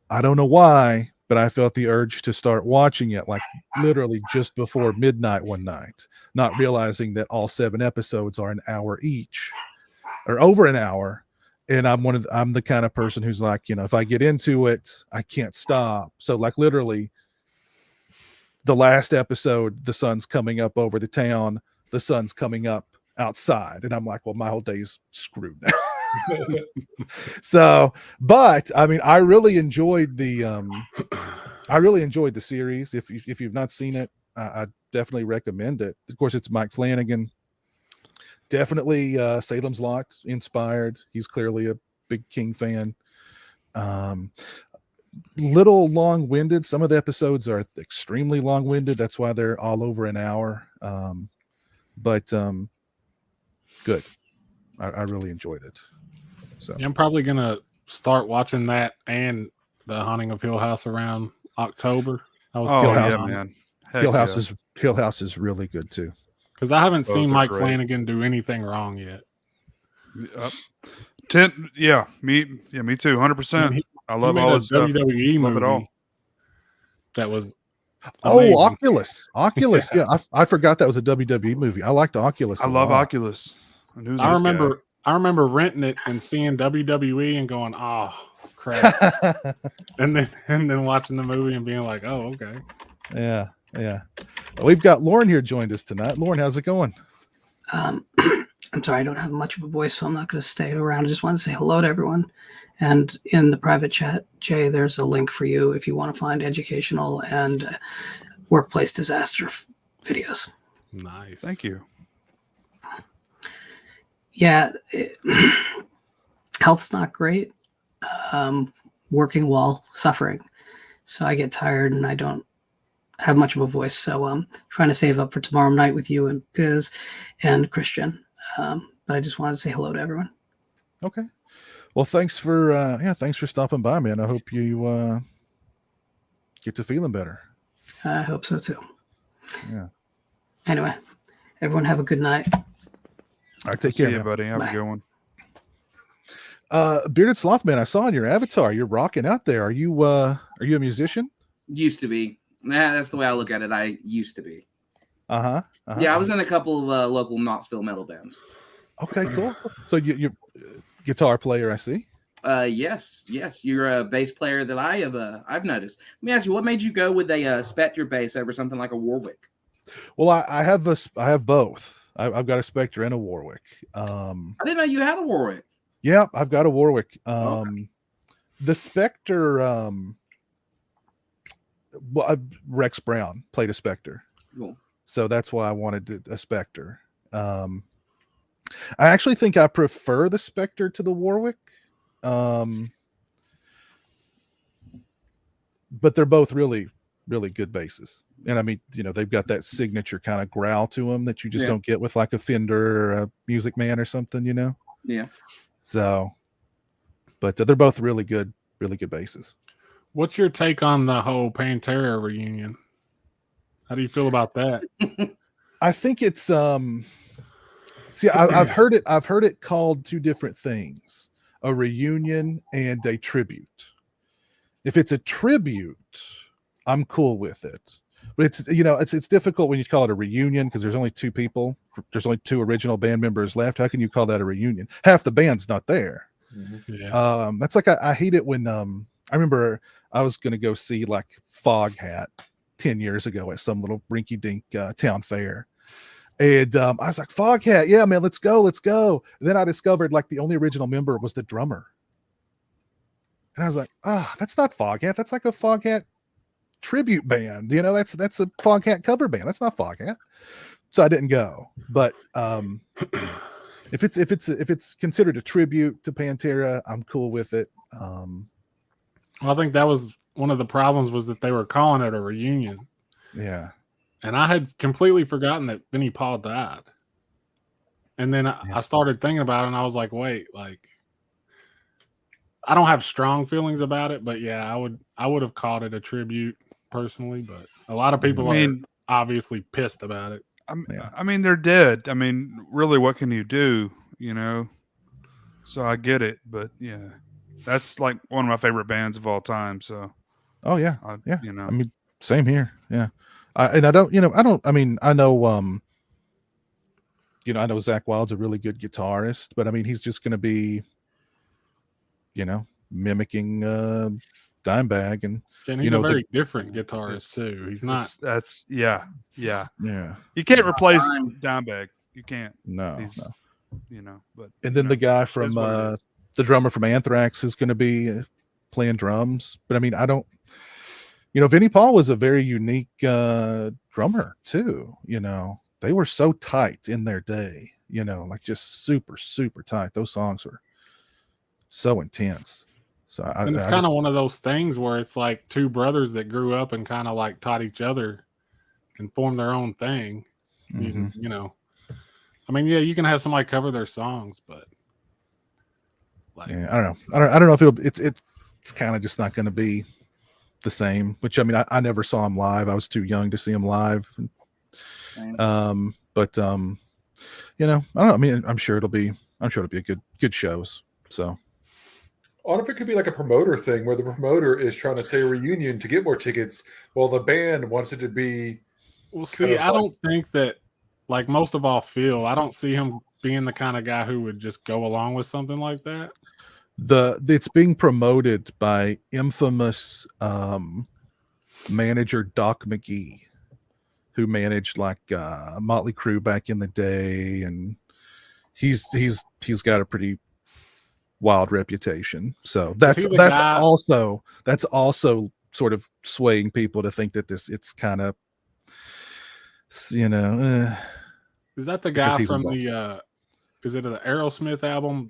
I don't know why, but I felt the urge to start watching it like literally just before midnight one night, not realizing that all 7 episodes are an hour each or over an hour. And I'm the kind of person who's like, if I get into it, I can't stop. So like literally the last episode, the sun's coming up over the town, the sun's coming up outside. And I'm like, well, my whole day's screwed now. So, but I mean, I really enjoyed the series. If you've not seen it, I definitely recommend it. Of course, it's Mike Flanigan. Definitely Salem's Lot inspired. He's clearly a big King fan. Little long-winded. Some of the episodes are extremely long-winded. That's why they're all over an hour. But good. I really enjoyed it. So Yeah, I'm probably gonna start watching that and The Haunting of Hill House around October. Hill House, man. Hill House is really good too. Because I haven't Those seen are Mike great. Flanagan do anything wrong yet. Me too. 100%. I love He all made a this stuff. WWE Love it all. movie that was Oh, amazing. Oculus. Yeah, I forgot that was a WWE movie. I liked Oculus. I love Oculus. And who's I this remember renting it and seeing WWE and going, oh crap, and then watching the movie and being like, oh, okay. Yeah. We've got Lauren here joined us tonight. Lauren, how's it going? I'm sorry, I don't have much of a voice, so I'm not going to stay around. I just want to say hello to everyone. And in the private chat, Jay, there's a link for you if you want to find educational and workplace disaster videos. Nice. Thank you. Yeah, health's not great. Working while suffering. So I get tired and I don't have much of a voice. So I'm trying to save up for tomorrow night with you and Biz and Christian. But I just wanted to say hello to everyone. Okay. Well, thanks for stopping by, man. I hope you get to feeling better. I hope so too. Yeah. Anyway, everyone have a good night. All right, take care, See you, man. buddy. Have Bye. a good one. Bearded Sloth Man, I saw in your avatar, you're rocking out there. Are you a musician? Used to be. Nah, that's the way I look at it. I used to be. Uh-huh. Yeah, I was in a couple of local Knoxville metal bands. Okay, cool. So you're guitar player, I see. Yes. You're a bass player that I've noticed. Let me ask you, what made you go with a Spectre bass over something like a Warwick? Well, I have both. I've got a Spectre and a Warwick. I didn't know you had a Warwick. Yeah, I've got a Warwick. Okay. The Spectre, Rex Brown played a Spectre. Cool. So that's why I wanted a Spectre. I actually think I prefer the Spectre to the Warwick. But they're both really, really good basses. And I mean, they've got that signature kind of growl to them that you just don't get with like a Fender or a Music Man or something, Yeah. So, but they're both really good basses. What's your take on the whole Pantera reunion? How do you feel about that? I think it's see, I've heard it called two different things: a reunion and a tribute. If it's a tribute, I'm cool with it. But it's difficult when you call it a reunion because there's only two people. There's only two original band members left. How can you call that a reunion? Half the band's not there. Yeah. That's like I hate it when I remember I was going to go see like Foghat 10 years ago at some little rinky-dink town fair. And I was like, Foghat, yeah, man, let's go. And then I discovered like the only original member was the drummer. And I was like, that's not Foghat. That's like a Foghat tribute band. That's a Foghat cover band. That's not Foghat. So I didn't go. But if it's considered a tribute to Pantera, I'm cool with it. Well, I think that was one of the problems was that they were calling it a reunion. Yeah. And I had completely forgotten that Vinnie Paul died. And then I started thinking about it and I was like, wait, like I don't have strong feelings about it, but yeah, I would have called it a tribute personally, but a lot of people are obviously pissed about it. I mean, they're dead. I mean, really, what can you do? So I get it, but yeah, that's like one of my favorite bands of all time. So, oh yeah, I mean, same here. Yeah, I know Zakk Wylde's a really good guitarist, but I mean, he's just going to be, mimicking Dimebag, and he's a very different guitarist too. He's not. Yeah. You can't replace Dimebag. You can't. No. But and then the guy from the drummer from Anthrax is going to be playing drums. But I mean, I don't. Vinnie Paul was a very unique drummer too. They were so tight in their day. Like just super, super tight. Those songs were so intense. So it's kind of one of those things where it's like two brothers that grew up and kind of like taught each other and formed their own thing. Mm-hmm. I mean, yeah, you can have somebody cover their songs, but like, yeah, I don't know if it's kind of just not going to be the same. Which I mean, I never saw him live. I was too young to see him live. But I don't know. I mean, I'm sure it'll be I'm sure it'll be a good shows. So I wonder if it could be like a promoter thing where the promoter is trying to say reunion to get more tickets, while the band wants it to be. Well, see, I don't think that, like most of all, Phil, I don't see him being the kind of guy who would just go along with something like that. it's being promoted by infamous manager Doc McGee, who managed like Motley Crue back in the day, and he's got a pretty wild reputation. So that's also sort of swaying people to think that it's kind of, you know, is that the guy from the is it the Aerosmith album,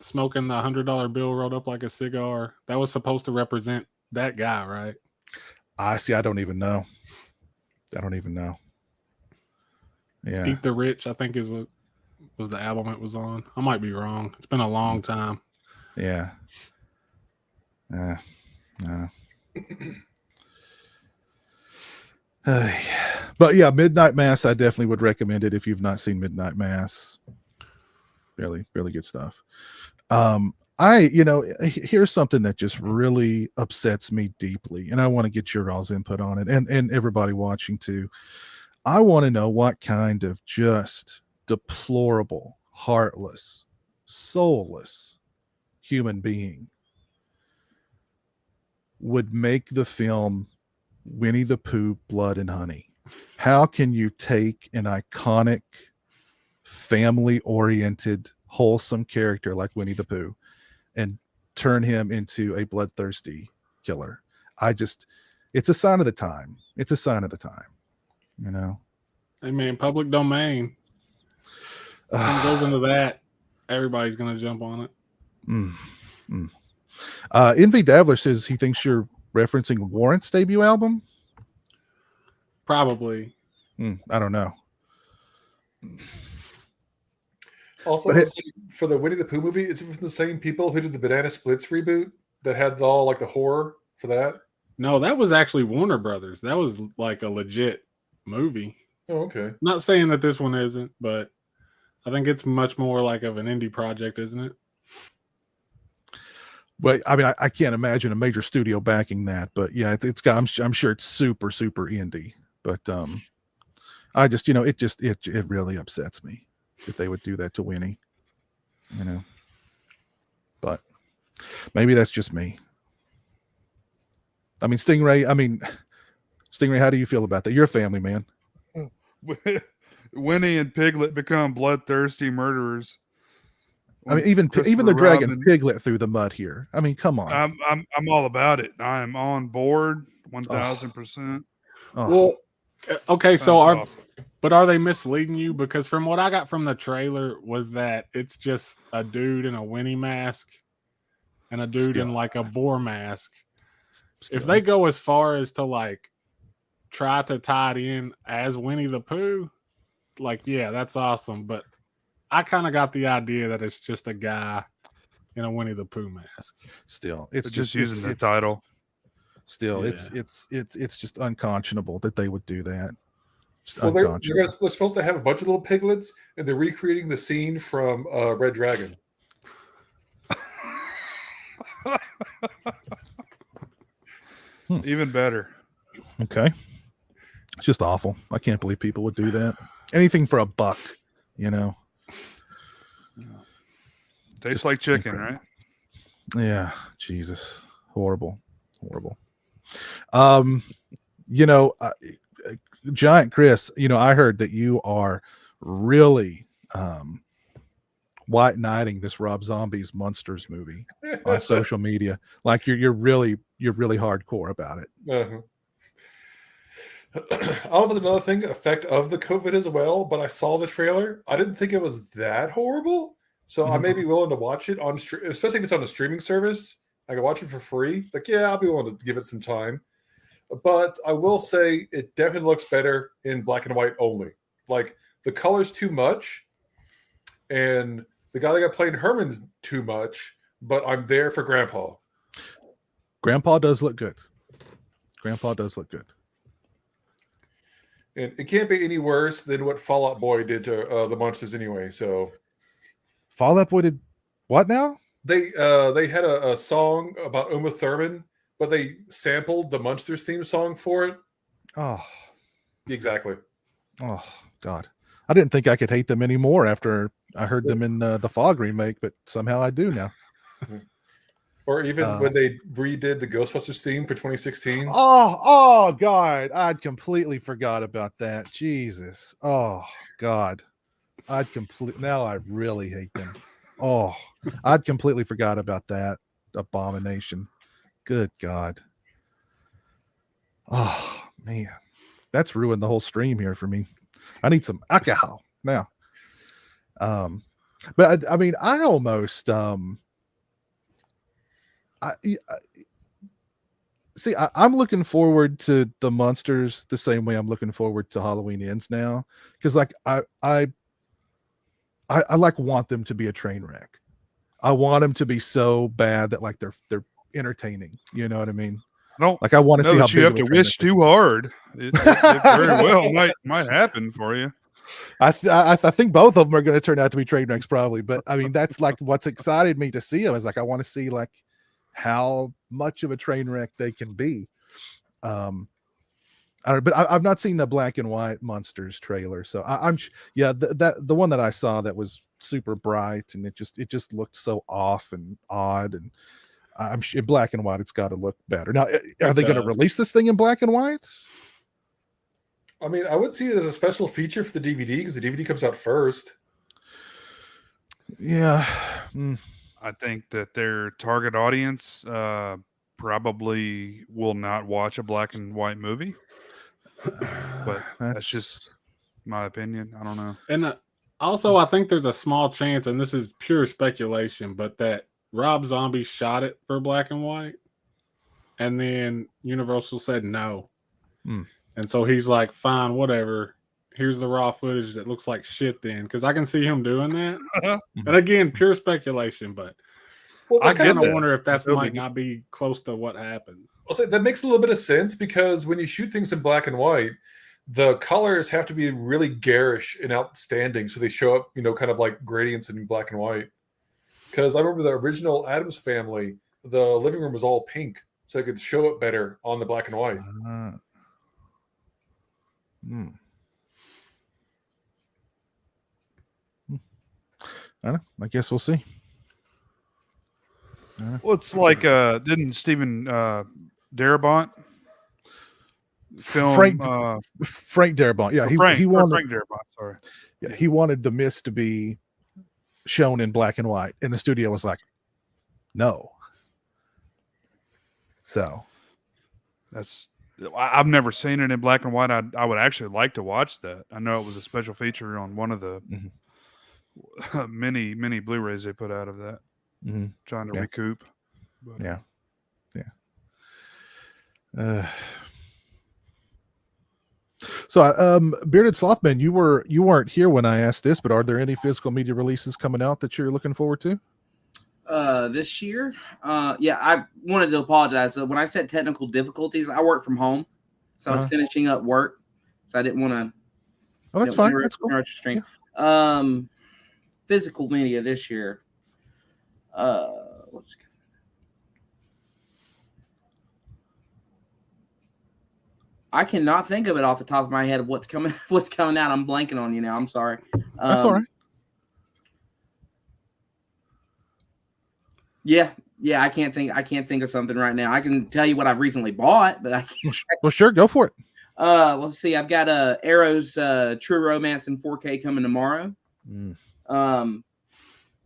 smoking the $100 bill rolled up like a cigar? That was supposed to represent that guy, right? I don't even know. Yeah. Eat the Rich, I think is what was the album it was on. I might be wrong. It's been a long time. Yeah. But yeah, Midnight Mass, I definitely would recommend it if you've not seen Midnight Mass. Really, really good stuff. Here's something that just really upsets me deeply, and I want to get your all's input on it, and everybody watching too. I want to know what kind of just deplorable, heartless, soulless human being would make the film Winnie the Pooh, Blood and Honey. How can you take an iconic, family-oriented, wholesome character like Winnie the Pooh and turn him into a bloodthirsty killer? It's a sign of the time. It's a sign of the time, you know? Hey man, public domain. When it goes into that, everybody's going to jump on it. Envy Davler says he thinks you're referencing Warrant's debut album. Probably. I don't know. Also, for the Winnie the Pooh movie, it's from the same people who did the Banana Splits reboot that had all like the horror for that. No, that was actually Warner Brothers. That was like a legit movie. Oh, okay. Not saying that this one isn't, but I think it's much more like of an indie project, isn't it? But I mean, I can't imagine a major studio backing that. But yeah, it's got. I'm sure it's super indie. But I just, it really upsets me that they would do that to Winnie. You know. But maybe that's just me. I mean, Stingray. How do you feel about that? You're a family man. Winnie and Piglet become bloodthirsty murderers. I mean, even the dragon Piglet through the mud here. I mean, come on. I'm all about it. I'm on board 1,000%. Well, okay, so are they misleading you? Because from what I got from the trailer was that it's just a dude in a Winnie mask and a dude in like a boar mask. If they go as far as to like try to tie it in as Winnie the Pooh, like, yeah, that's awesome. But I kind of got the idea that it's just a guy in a Winnie the Pooh mask. Still, it's just using the title. Still, yeah. It's just unconscionable that they would do that. They're supposed to have a bunch of little piglets, and they're recreating the scene from Red Dragon. Even better. Okay. It's just awful. I can't believe people would do that. Anything for a buck, you know. Tastes like chicken, right? Yeah. Jesus. Horrible. Giant Chris, I heard that you are really white knighting this Rob Zombie's Munsters movie on social media. Like you're really hardcore about it. Uh-huh. I don't know another thing, effect of the COVID as well, but I saw the trailer. I didn't think it was that horrible. So I may be willing to watch it on especially if it's on a streaming service. I can watch it for free. Like, yeah, I'll be willing to give it some time. But I will say it definitely looks better in black and white only. Like, the color's too much, and the guy that got playing Herman's too much, but I'm there for Grandpa. Grandpa does look good. And it can't be any worse than what Fall Out Boy did to the Munsters anyway, so... Fall Out Boy did what now? They had a song about Uma Thurman, but they sampled the Munsters theme song for it. Oh, Exactly. oh, God. I didn't think I could hate them anymore after I heard them in the Fog remake, but somehow I do now. Or even when they redid the Ghostbusters theme for 2016. Oh, God. I'd completely forgot about that. Jesus. Oh, God. Now I really hate them. Oh, I'd completely forgot about that abomination. Good God. Oh, man. That's ruined the whole stream here for me. I need some alcohol now. But I mean, I almost I'm looking forward to the Munsters the same way I'm looking forward to Halloween Ends now, because like I like want them to be a train wreck. I want them to be so bad that like they're entertaining. You know what I mean? No, like I want to see how you have to wish too hard. It very well might happen for you. I think both of them are going to turn out to be train wrecks probably, but I mean that's like what's excited me to see them is like I want to see like how much of a train wreck they can be. I don't, but I've not seen the black and white Munsters trailer, so I'm the one that I saw that was super bright and it just looked so off and odd, and I'm sure black and white it's got to look better. Now, are they going to release this thing in black and white? I mean, I would see it as a special feature for the DVD because the DVD comes out first. Yeah. I think that their target audience probably will not watch a black and white movie. But that's just my opinion. I don't know. And also, I think there's a small chance, and this is pure speculation, but that Rob Zombie shot it for black and white, and then Universal said no. And so he's like, fine, whatever. Here's the raw footage that looks like shit then, because I can see him doing that. And again, pure speculation, but I kind of wonder if that might not be close to what happened. I'll say that makes a little bit of sense because when you shoot things in black and white, the colors have to be really garish and outstanding, so they show up, kind of like gradients in black and white. Because I remember the original Addams Family, the living room was all pink, so I could show it better on the black and white. I guess we'll see. Well, it's like didn't Stephen Darabont film Frank Darabont? Yeah, he wanted Frank Darabont. Sorry, yeah, he wanted The Mist to be shown in black and white, and the studio was like, "No." So I've never seen it in black and white. I would actually like to watch that. I know it was a special feature on one of the many Blu-rays they put out of that. Trying to recoup. But. Yeah. So, Bearded Slothman, you weren't here when I asked this, but are there any physical media releases coming out that you're looking forward to? This year, I wanted to apologize. When I said technical difficulties, I work from home, so I was finishing up work, so I didn't want to. Oh, that's fine. That's cool. Yeah. Physical media this year. I cannot think of it off the top of my head of what's coming out. I'm blanking on you now. I'm sorry. That's all right. Yeah. I can't think of something right now. I can tell you what I've recently bought, but I can't. Well, sure, go for it. Let's see. I've got Arrow's True Romance in 4K coming tomorrow. I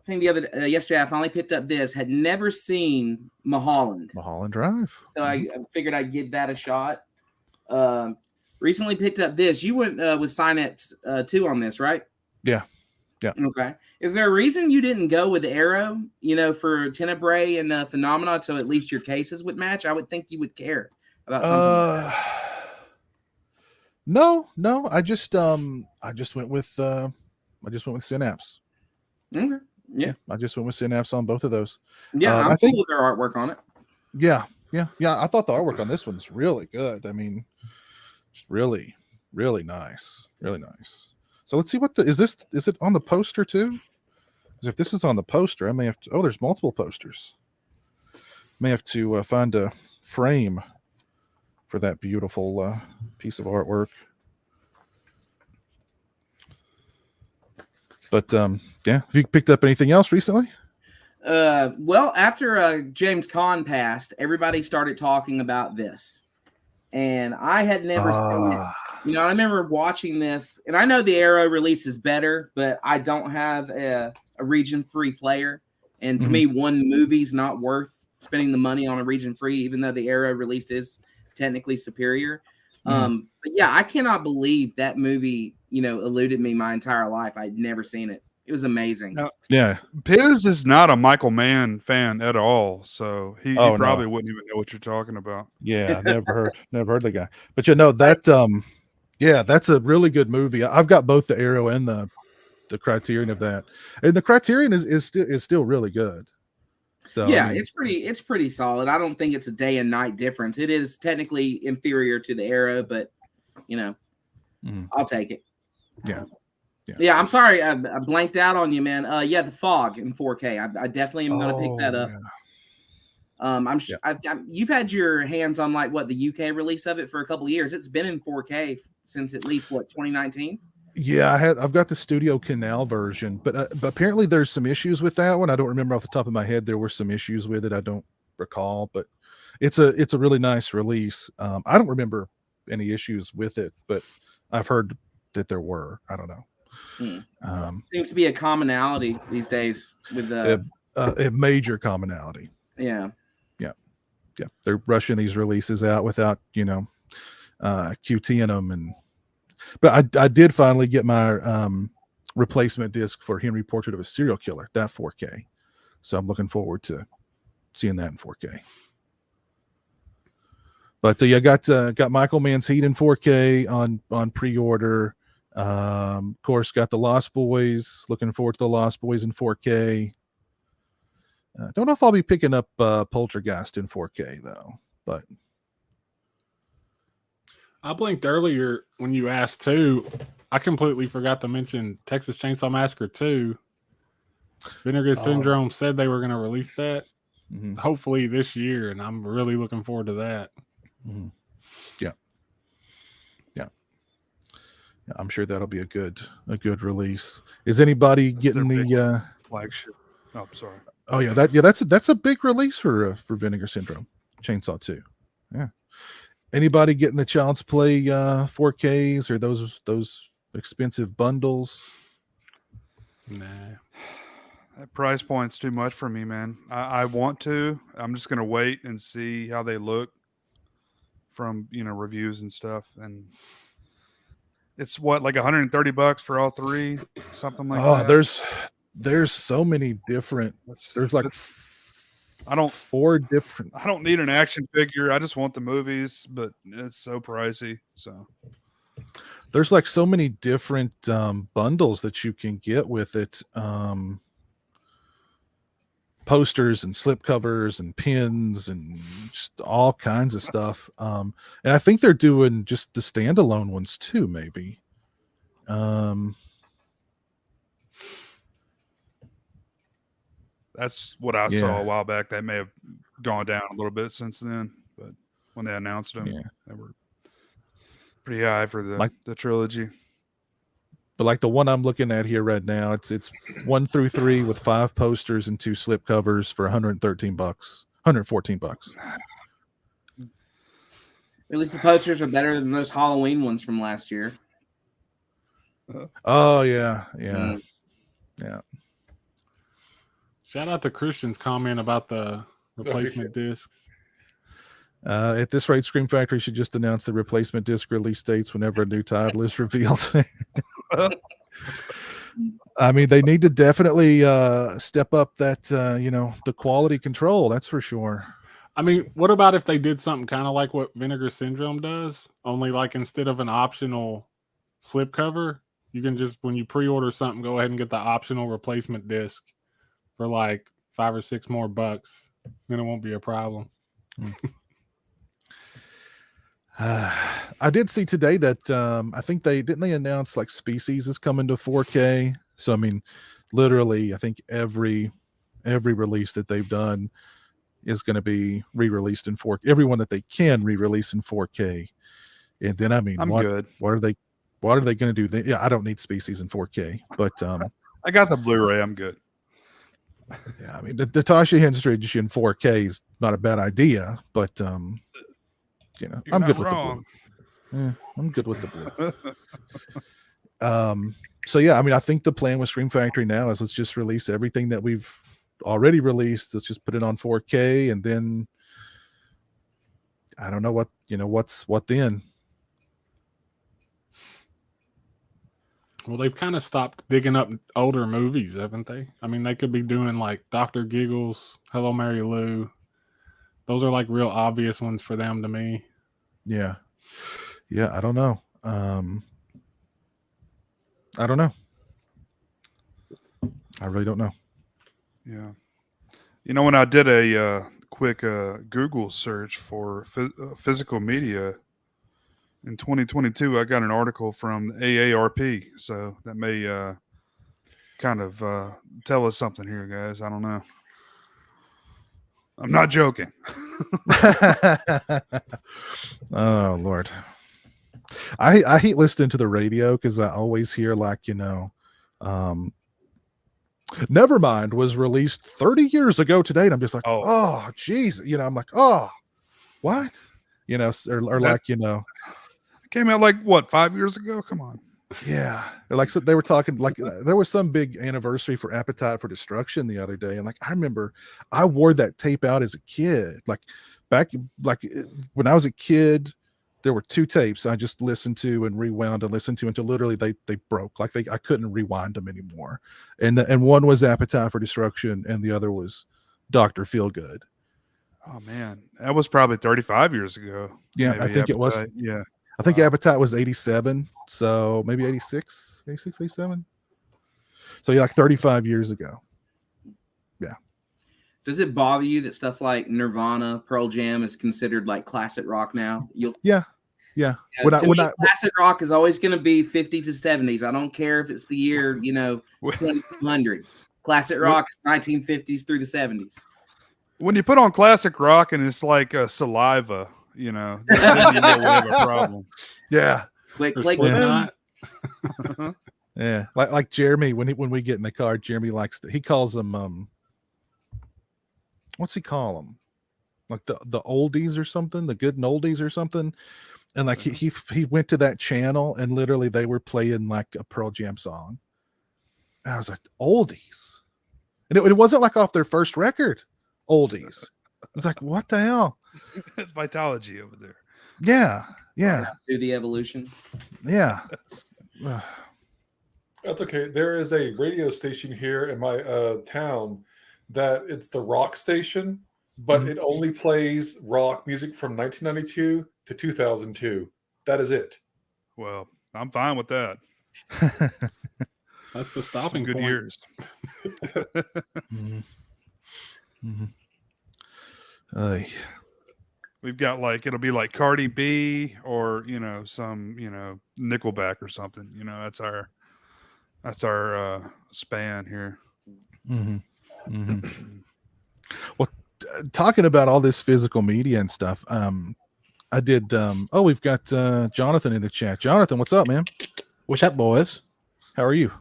think yesterday I finally picked up this. Had never seen Mulholland Drive, so I figured I'd give that a shot. Recently picked up this. You went with Synapse 2 on this, right? Yeah. Okay. Is there a reason you didn't go with Arrow? For Tenebrae and Phenomena, so at least your cases would match. I would think you would care about something like that. No. I just went with Synapse. Okay. Yeah. I just went with Synapse on both of those. Yeah, I think cool with their artwork on it. Yeah. I thought the artwork on this one's really good. I mean, it's really, really nice. Really nice. So let's see is it on the poster too? Because if this is on the poster, I may have to. Oh, there's multiple posters. May have to find a frame for that beautiful piece of artwork. But yeah, have you picked up anything else recently? Well, after James Caan passed, everybody started talking about this, and I had never seen it. You know, I remember watching this, and I know the Arrow release is better, but I don't have a region-free player, and to me, one movie's not worth spending the money on a region-free, even though the Arrow release is technically superior. But yeah, I cannot believe that movie, you know, eluded me my entire life. I'd never seen it. It was amazing. Now, Yeah. Piz is not a Michael Mann fan at all, so he probably wouldn't even know what you're talking about. Yeah, never heard the guy. But you know that yeah, that's a really good movie. I've got both the Arrow and the Criterion of that. And the Criterion is still really good. So yeah, I mean, it's pretty solid. I don't think it's a day and night difference. It is technically inferior to the Arrow, but you know, I'll take it. Yeah. Yeah, I'm sorry, I blanked out on you, man. Yeah, The Fog in 4K. I definitely am going to pick that up. Yeah. You've had your hands on like what the UK release of it for a couple of years. It's been in 4K since at least 2019. Yeah, I've got the Studio Canal version, but apparently there's some issues with that one. I don't remember off the top of my head. There were some issues with it. I don't recall, but it's a really nice release. I don't remember any issues with it, but I've heard that there were. I don't know. Seems to be a commonality these days with a major commonality. Yeah. They're rushing these releases out without, you know, QTing them. But I did finally get my replacement disc for Henry Portrait of a Serial Killer, that 4K. So I'm looking forward to seeing that in 4K. But yeah, got Michael Mann's Heat in 4K on pre-order. Of course, got the Lost Boys. Looking forward to the Lost Boys in 4K. Don't know if I'll be picking up Poltergeist in 4K though, but I blinked earlier when you asked too. I completely forgot to mention Texas Chainsaw Massacre 2. Vinegar Syndrome said they were going to release that hopefully this year, and I'm really looking forward to that. Yeah. I'm sure that'll be a good release. Is anybody getting the flagship? Oh, sorry. Oh yeah, that's a big release for Vinegar Syndrome, Chainsaw 2. Yeah. Anybody getting the Child's Play 4Ks or those expensive bundles? Nah. That price point's too much for me, man. I want to. I'm just gonna wait and see how they look from reviews and stuff. And it's what, like $130 for all three, something like that. There's so many different. There's like four different. I don't need an action figure. I just want the movies, but it's so pricey. So there's like so many different bundles that you can get with it. Posters and slipcovers and pins and just all kinds of stuff. And I think they're doing just the standalone ones too, maybe. That's what I saw a while back. That may have gone down a little bit since then, but when they announced them, they were pretty high for the trilogy. But like the one I'm looking at here right now, it's 1 through 3 with 5 posters and 2 slipcovers for $114, $114. At least the posters are better than those Halloween ones from last year. Oh yeah. Shout out to Christian's comment about the replacement discs. At this rate, Scream Factory should just announce the replacement disc release dates whenever a new title is revealed. I mean, they need to definitely step up that the quality control. That's for sure. I mean, what about if they did something kind of like what Vinegar Syndrome does? Only like instead of an optional slipcover, you can just, when you pre-order something, go ahead and get the optional replacement disc for like $5 or $6 more bucks. Then it won't be a problem. I did see today that I think they announced like Species is coming to 4K. So I mean, literally, I think every release that they've done is going to be re-released in 4K. Everyone that they can re-release in 4K. And then, I mean, I'm good. What are they going to do? Yeah, I don't need Species in 4K, but I got the Blu-ray. I'm good. yeah, I mean, the Tasha Henstridge in 4K is not a bad idea, but I'm good with the blue. Yeah, I'm good with the blue. So yeah, I mean, I think the plan with Scream Factory now is let's just release everything that we've already released. Let's just put it on 4K, and then I don't know what then. Well, they've kind of stopped digging up older movies, haven't they? I mean, they could be doing like Dr. Giggles, Hello, Mary Lou. Those are like real obvious ones for them to me. Yeah. I don't know. I don't know. I really don't know. Yeah. When I did a quick Google search for physical media in 2022, I got an article from AARP. So that may kind of tell us something here, guys. I don't know. I'm not joking. Oh, Lord. I hate listening to the radio because I always hear like, Nevermind was released 30 years ago today. And I'm just like, oh geez. I'm like, oh, what? Or like, it came out like what, 5 years ago? Come on. Yeah. Like, so they were talking like there was some big anniversary for Appetite for Destruction the other day. And like, I remember I wore that tape out as a kid, like back, like when I was a kid, there were 2 tapes I just listened to and rewound and listened to until literally they broke. Like I couldn't rewind them anymore. And one was Appetite for Destruction and the other was Dr. Feelgood. Oh man, that was probably 35 years ago. Yeah, maybe I think Appetite. it was. Yeah. I think Appetite was 87, so maybe 86, 87. So yeah, like 35 years ago. Yeah. Does it bother you that stuff like Nirvana, Pearl Jam is considered like classic rock now? Yeah. Classic rock is always going to be 50s to 70s. I don't care if it's the year, 2200. Classic rock is 1950s through the 70s. When you put on classic rock and it's like saliva, then you know we have a problem. Yeah. Click, Yeah. Like Jeremy, when we get in the car, Jeremy he calls them what's he call them? Like the oldies or something, the good and oldies or something. And like he went to that channel and literally they were playing like a Pearl Jam song. And I was like, oldies. And it wasn't like off their first record, oldies. I was like, what the hell? Vitology over there. Yeah. Do the evolution. Yeah. That's okay. There is a radio station here in my town that it's the rock station, but it only plays rock music from 1992 to 2002. That is it. Well, I'm fine with that. That's the stopping Some good point. years. We've got it'll be like Cardi B or some Nickelback or something. That's our span here. Well, talking about all this physical media and stuff, I did we've got Jonathan in the chat. Jonathan, what's up, man? What's up, boys? How are you?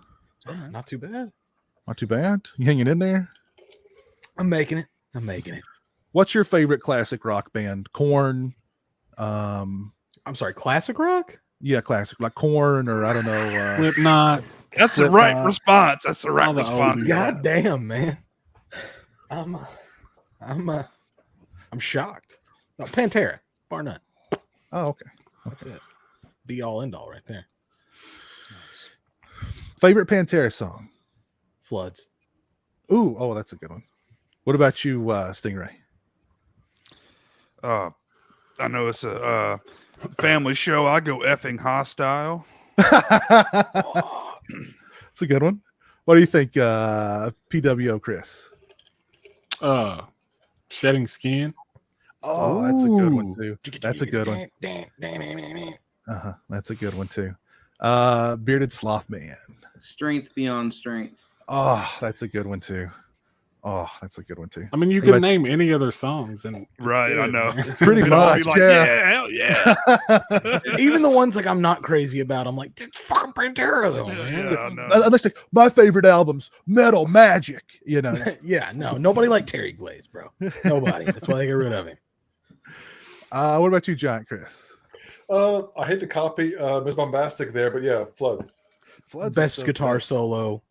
Not too bad. Not too bad. You hanging in there? I'm making it. What's your favorite classic rock band? Korn? I'm sorry, classic rock? Yeah, classic, like Korn or I don't know. Slipknot. That's the right response. That's the right response. God damn, man. I'm shocked. No, Pantera, bar none. Oh, okay. That's it. Be all end all right there. Favorite Pantera song? Floods. Ooh, oh, that's a good one. What about you, Stingray? I know it's a family show. I go effing hostile. It's a good one. What do you think, PWO Chris? Shedding Skin. Oh, that's a good one too. That's a good one. That's a good one too. Bearded Sloth Man. Strength beyond strength. Oh, that's a good one too. Oh, that's a good one too. I mean, you But- can name any other songs, and it's Right, I good, know. man. It's pretty They'd all be much, like, yeah. hell yeah. Even the ones like I'm not crazy about, I'm like, dude, fucking Pantera though, man. Yeah, I know. Unless like, my favorite albums, Metal Magic. You know, Yeah, no, nobody liked Terry Glaze, bro. Nobody. That's why they got rid of him. what about you, Giant Chris? I hate to copy Ms. Bombastic there, but yeah, Flood. Flood's Best so guitar good. solo,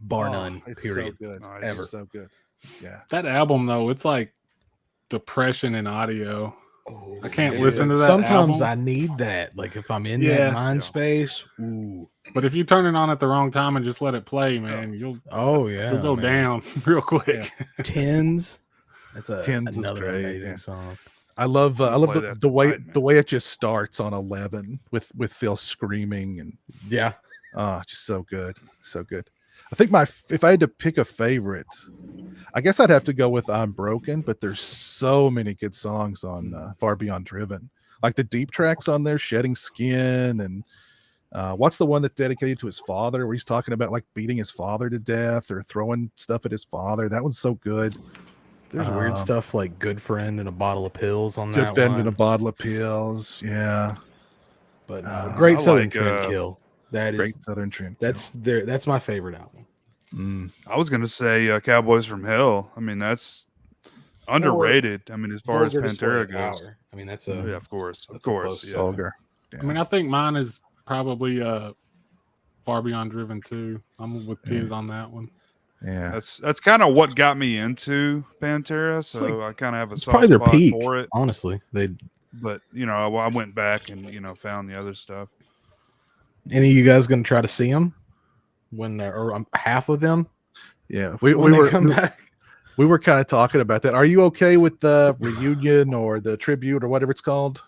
bar Oh, none. it's Period. So good. Nice. Ever so good. Yeah. That album though, it's like depression in audio. Oh, I can't yeah. listen to that Sometimes album. I need that. Like if I'm in Yeah. that mind space, ooh. But if you turn it on at the wrong time and just let it play, man, you'll Yeah. go man. down real quick. Tins. That's Tins is another great, amazing yeah. song. I love Play the, that the way tonight, man. the way it just starts on 11 with Phil screaming and Yeah. just so good, so good. I think if I had to pick a favorite, I guess I'd have to go with I'm Broken, but there's so many good songs on Far Beyond Driven, like the deep tracks on there, Shedding Skin, and what's the one that's dedicated to his father, where he's talking about like beating his father to death or throwing stuff at his father. That one's so good. There's weird stuff like Good Friend and a Bottle of Pills on Good that Friend one. and a Bottle of Pills, yeah. But I Great Southern like, Trend Kill. That is Great Southern Trend. that's my favorite album. I was going to say Cowboys from Hell. I mean, that's underrated. I mean, as far as Vulgar Display of Pantera goes. Power. I mean, that's Yeah, of course. Of that's a course. close Yeah. Vulgar. I mean, I think mine is probably Far Beyond Driven too. I'm with Piz on that one. Yeah. That's kind of what got me into Pantera. So like- I kind of have a it's soft probably their spot peak. for it. Honestly, But, I went back and, found the other stuff. any of you guys going to try to see them when they're or half of them? Yeah. When they come back. We were kind of talking about that. Are you okay with the reunion or the tribute or whatever it's called?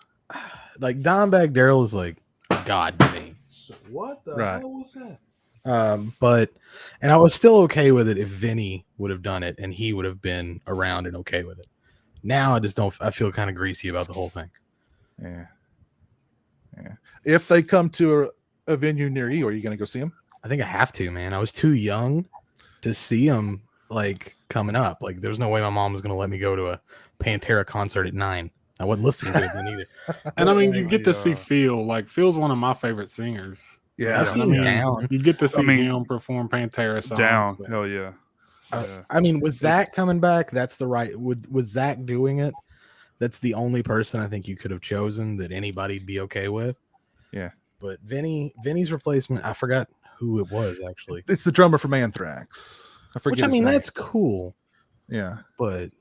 Like Dimebag Darrell is like God to me. What the Right. hell was that? But I was still okay with it if Vinny would have done it and he would have been around and okay with it. Now I just don't. I feel kind of greasy about the whole thing. Yeah. Yeah. If they come to a venue near you, are you going to go see them? I think I have to, man. I was too young to see them like coming up. Like, there's no way my mom was going to let me go to a Pantera concert at 9. I wasn't listening to it then either. And I mean, you get to see Phil. Like Phil's one of my favorite singers. Yeah. I've seen I mean, Down. You get to see I mean, him perform Pantera songs. Down. so- Hell yeah. I mean, with Zach coming back, that's the right. With Zach doing it, that's the only person I think you could have chosen that anybody'd be okay with. Yeah. But Vinny's replacement, I forgot who it was actually. It's the drummer from Anthrax. I forget. Which I his mean, name. that's cool, yeah. but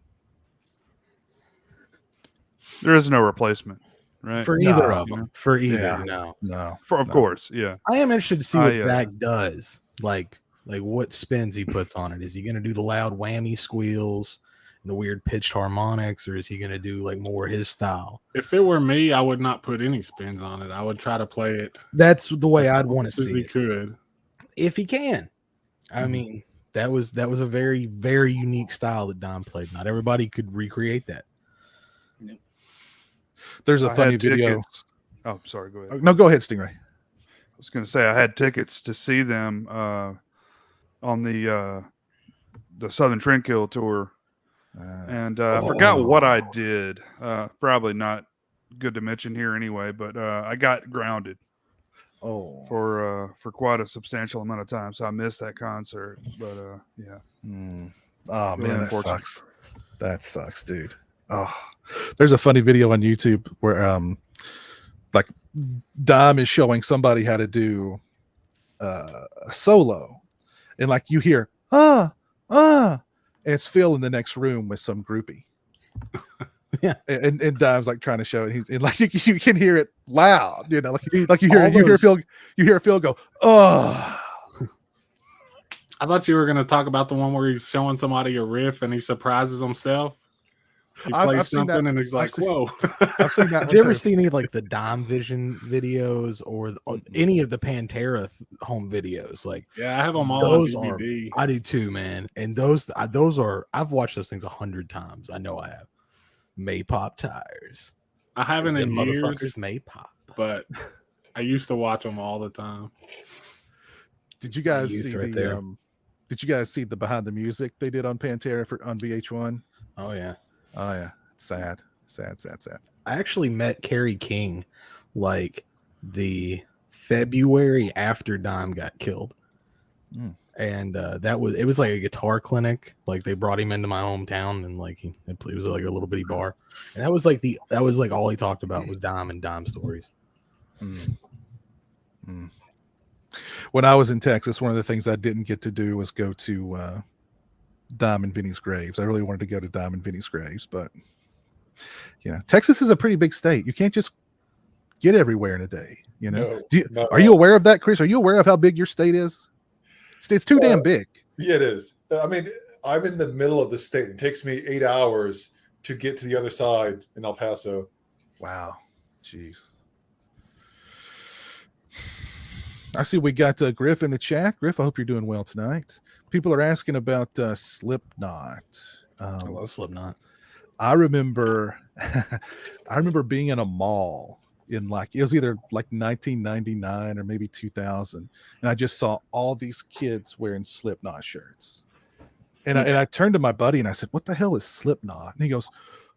There is no replacement, right? for No, either of them, for either, Yeah. no. No. Of no. course, yeah. I am interested to see what yeah. Zach does. Like what spins he puts on it. Is he going to do the loud whammy squeals, and the weird pitched harmonics, or is he going to do like more his style? If it were me, I would not put any spins on it. I would try to play it That's the way I'd want to as see he it could. if he can. I mean, that was a very, very unique style that Don played. Not everybody could recreate that. There's a I funny had video. tickets. Oh, sorry. Go ahead. No, go ahead, Stingray. I was going to say I had tickets to see them on the Southern Trendkill tour, and I forgot what I did. Probably not good to mention here anyway, but I got grounded for quite a substantial amount of time, so I missed that concert. But yeah. Oh Really man, that unfortunate. sucks. That sucks, dude. Oh, there's a funny video on YouTube where like Dom is showing somebody how to do a solo, and like you hear and it's Phil in the next room with some groupie. Yeah. And Dom's like trying to show it. He's and like you can hear it loud, like you hear Phil go, oh. I thought you were going to talk about the one where he's showing somebody a riff and he surprises himself. He I've plays seen something that. and he's I've like, seen- whoa. I've seen that. Did you one ever too. see any like the Dom Vision videos or any of the Pantera home videos? Like Yeah, I have them all those on are, DVD. I do too, man. And those are, I've watched those things 100 times. I know I have. May pop tires. I haven't Them in years, motherfuckers may pop. but I used to watch them all the time. Did you guys Youth see right the there. Did you guys see the behind the music they did on Pantera on VH1? Oh yeah. Oh yeah, sad. I actually met Carrie King like the February after Dime got killed. And it was like a guitar clinic. Like they brought him into my hometown and like it was like a little bitty bar. And that was like all he talked about was Dime and Dime stories. When I was in Texas, one of the things I didn't get to do was go to Dime and Vinny's graves. I really wanted to go to Dime and Vinny's graves, but Texas is a pretty big state. You can't just get everywhere in a day. Are you aware of that, Chris? Are you aware of how big your state is? It's too damn big. Yeah, it is. I mean, I'm in the middle of the state. It takes me 8 hours to get to the other side in El Paso. Wow. Jeez. I see we got Griff in the chat. Griff, I hope you're doing well tonight. People are asking about Slipknot. I love Slipknot. I remember being in a mall in it was either like 1999 or maybe 2000, and I just saw all these kids wearing Slipknot shirts. And I turned to my buddy and I said, "What the hell is Slipknot?" And he goes,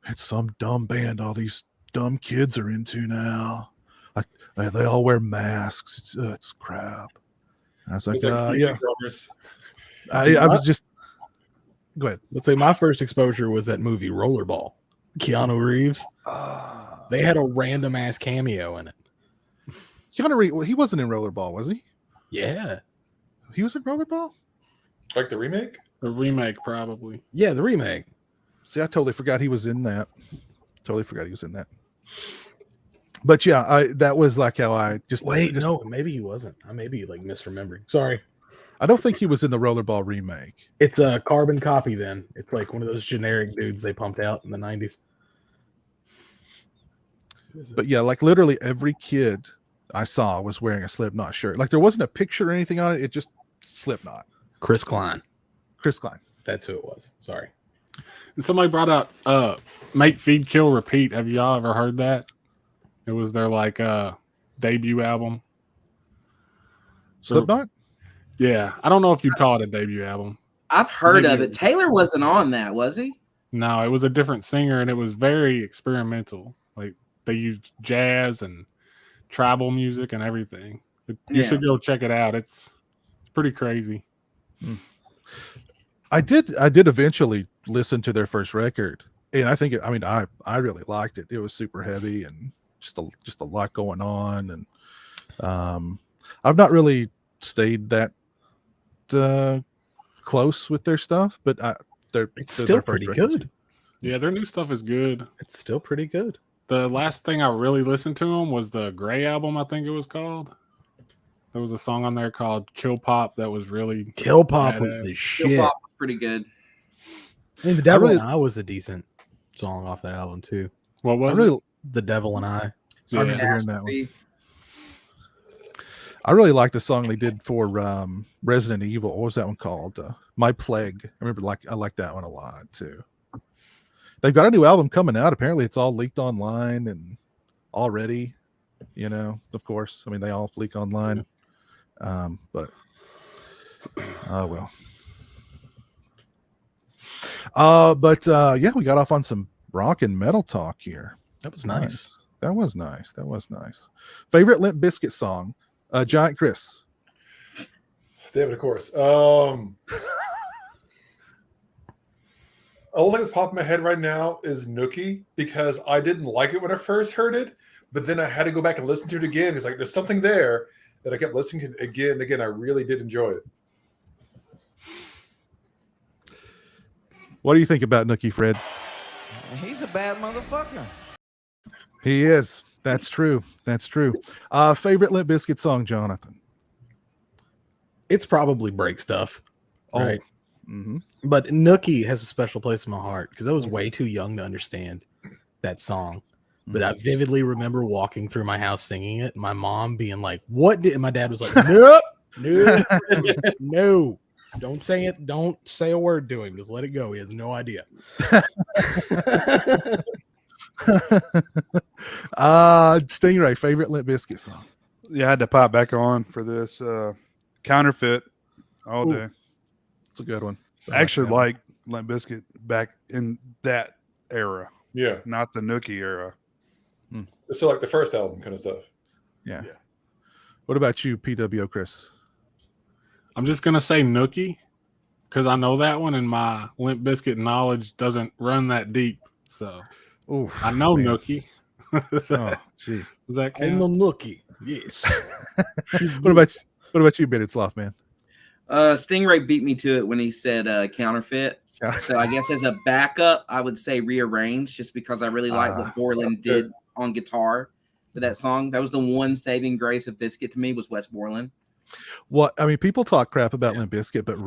"It's some dumb band all these dumb kids are into now. Like they all wear masks. It's crap." I was like, "Yeah." I was just go ahead. Let's say my first exposure was that movie Rollerball. Keanu Reeves. They had a random ass cameo in it. Keanu Reeves, he wasn't in Rollerball, was he? Yeah. He was in Rollerball? Like the remake? The remake, probably. Yeah, the remake. See, I totally forgot he was in that. But yeah, that was like how I just... No, maybe he wasn't. I may be like misremembering. Sorry. I don't think he was in the Rollerball remake. It's a carbon copy then. It's like one of those generic dudes they pumped out in the 90s. But yeah, like literally every kid I saw was wearing a Slipknot shirt. Like there wasn't a picture or anything on it. It just Slipknot. Chris Klein. That's who it was. Sorry. And somebody brought up Make, Feed, Kill, Repeat. Have y'all ever heard that? It was their debut album. Slipknot? Yeah. I don't know if you'd call it a debut album. I've heard of it. Taylor wasn't on that, was he? No, it was a different singer and it was very experimental. Like they used jazz and tribal music and everything. You should go check it out. It's pretty crazy. I did eventually listen to their first record, and I think I really liked it. It was super heavy and just a lot going on, and I've not really stayed that close with their stuff, but they're still pretty good. Yeah, their new stuff is good. It's still pretty good. The last thing I really listened to them was the Gray album, I think it was called. There was a song on there called Kill Pop that was really... Kill Pop was the shit. Kill Pop was pretty good. I mean, The Devil and I was a decent song off that album, too. What was it? The Devil and I. I remember hearing that one. I really like the song they did for Resident Evil. What was that one called? My Plague. I like that one a lot, too. They've got a new album coming out. Apparently, it's all leaked online and already, of course. I mean, they all leak online. But, well. Yeah, we got off on some rock and metal talk here. That was nice. That was nice. Favorite Limp Bizkit song? Giant Chris. David, of course. The only thing that's popping in my head right now is Nookie, because I didn't like it when I first heard it, but then I had to go back and listen to it again. It's like there's something there that I kept listening to again and again. I really did enjoy it. What do you think about Nookie, Fred? He's a bad motherfucker. He is. That's true. Favorite Limp Bizkit song, Jonathan? It's probably Break Stuff. Right. Mm-hmm. But Nookie has a special place in my heart because I was way too young to understand that song. But I vividly remember walking through my house singing it, and my mom being like, "What did?" And my dad was like, "Nope, no, don't say it. Don't say a word to him. Just let it go. He has no idea." Stingray, favorite Limp Bizkit song? Yeah, I had to pop back on for this. Counterfeit all day. It's a good one. I actually that one. like Limp Bizkit back in that era, Yeah. not the Nookie era. So like the first album kind of stuff. Yeah. What about you, PWO Chris? I'm just gonna say Nookie because I know that one, and my Limp Bizkit knowledge doesn't run that deep. So Oof, I know man. Nookie. Oh, jeez. Does that In count? the nookie. Yes. What about you, Bennett Sloth, man? Stingray beat me to it when he said counterfeit. So I guess as a backup, I would say Rearrange, just because I really like what Borland did on guitar with that song. That was the one saving grace of Bizkit to me, was Wes Borland. What I mean, people talk crap about Limp Bizkit, but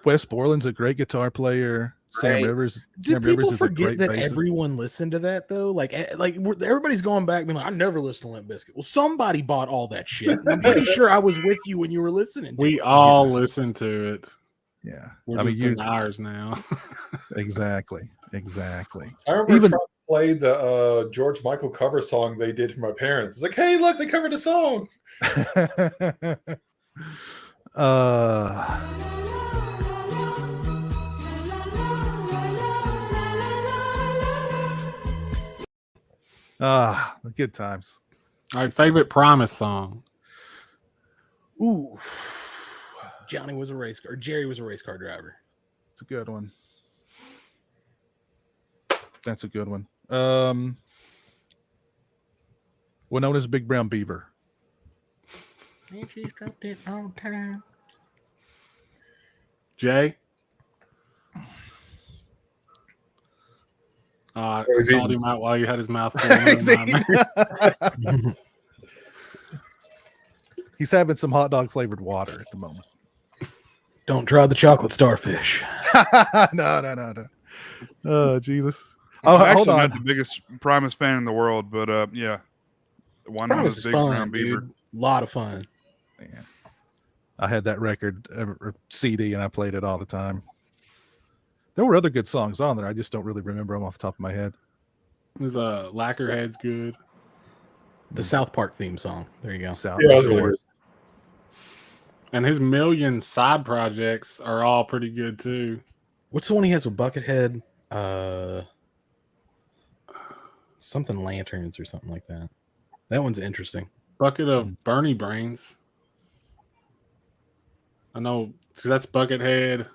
Wes Borland's a great guitar player. Sam Right. Rivers. Do Sam people Rivers is a forget great that bassist. everyone listened to that though? Like everybody's going back being like, I never listened to Limp Bizkit. Well, somebody bought all that shit. And I'm pretty sure I was with you when you were listening. To We it. all listen to it. Yeah, We're I mean, just in ours now. exactly. I remember Even- trying to play the George Michael cover song they did for my parents. It's like, hey, look, they covered a song. Good times. All right, favorite Primus song. Ooh, Johnny was a race car, or Jerry was a race car driver. it's a good one. That's a good one. Known as Big Brown Beaver. Jay? I he's called eating. him out while you had his mouth full. Never mind. He's having some hot dog flavored water at the moment. Don't try the chocolate starfish. No. Oh, Jesus. I'm Oh, actually hold on. not the biggest Primus fan in the world, but yeah. One Primus was is Big fun, Brown Beaver. dude. A lot of fun. Man. I had that record or CD and I played it all the time. There were other good songs on there. I just don't really remember them off the top of my head. His Lacquerhead's good. The South Park theme song. There you go. Sound Yeah, that was like really it. good. And his million side projects are all pretty good too. What's the one he has with Buckethead? Something Lanterns or something like that. That one's interesting. Bucket of Bernie Brains. I know, because that's Buckethead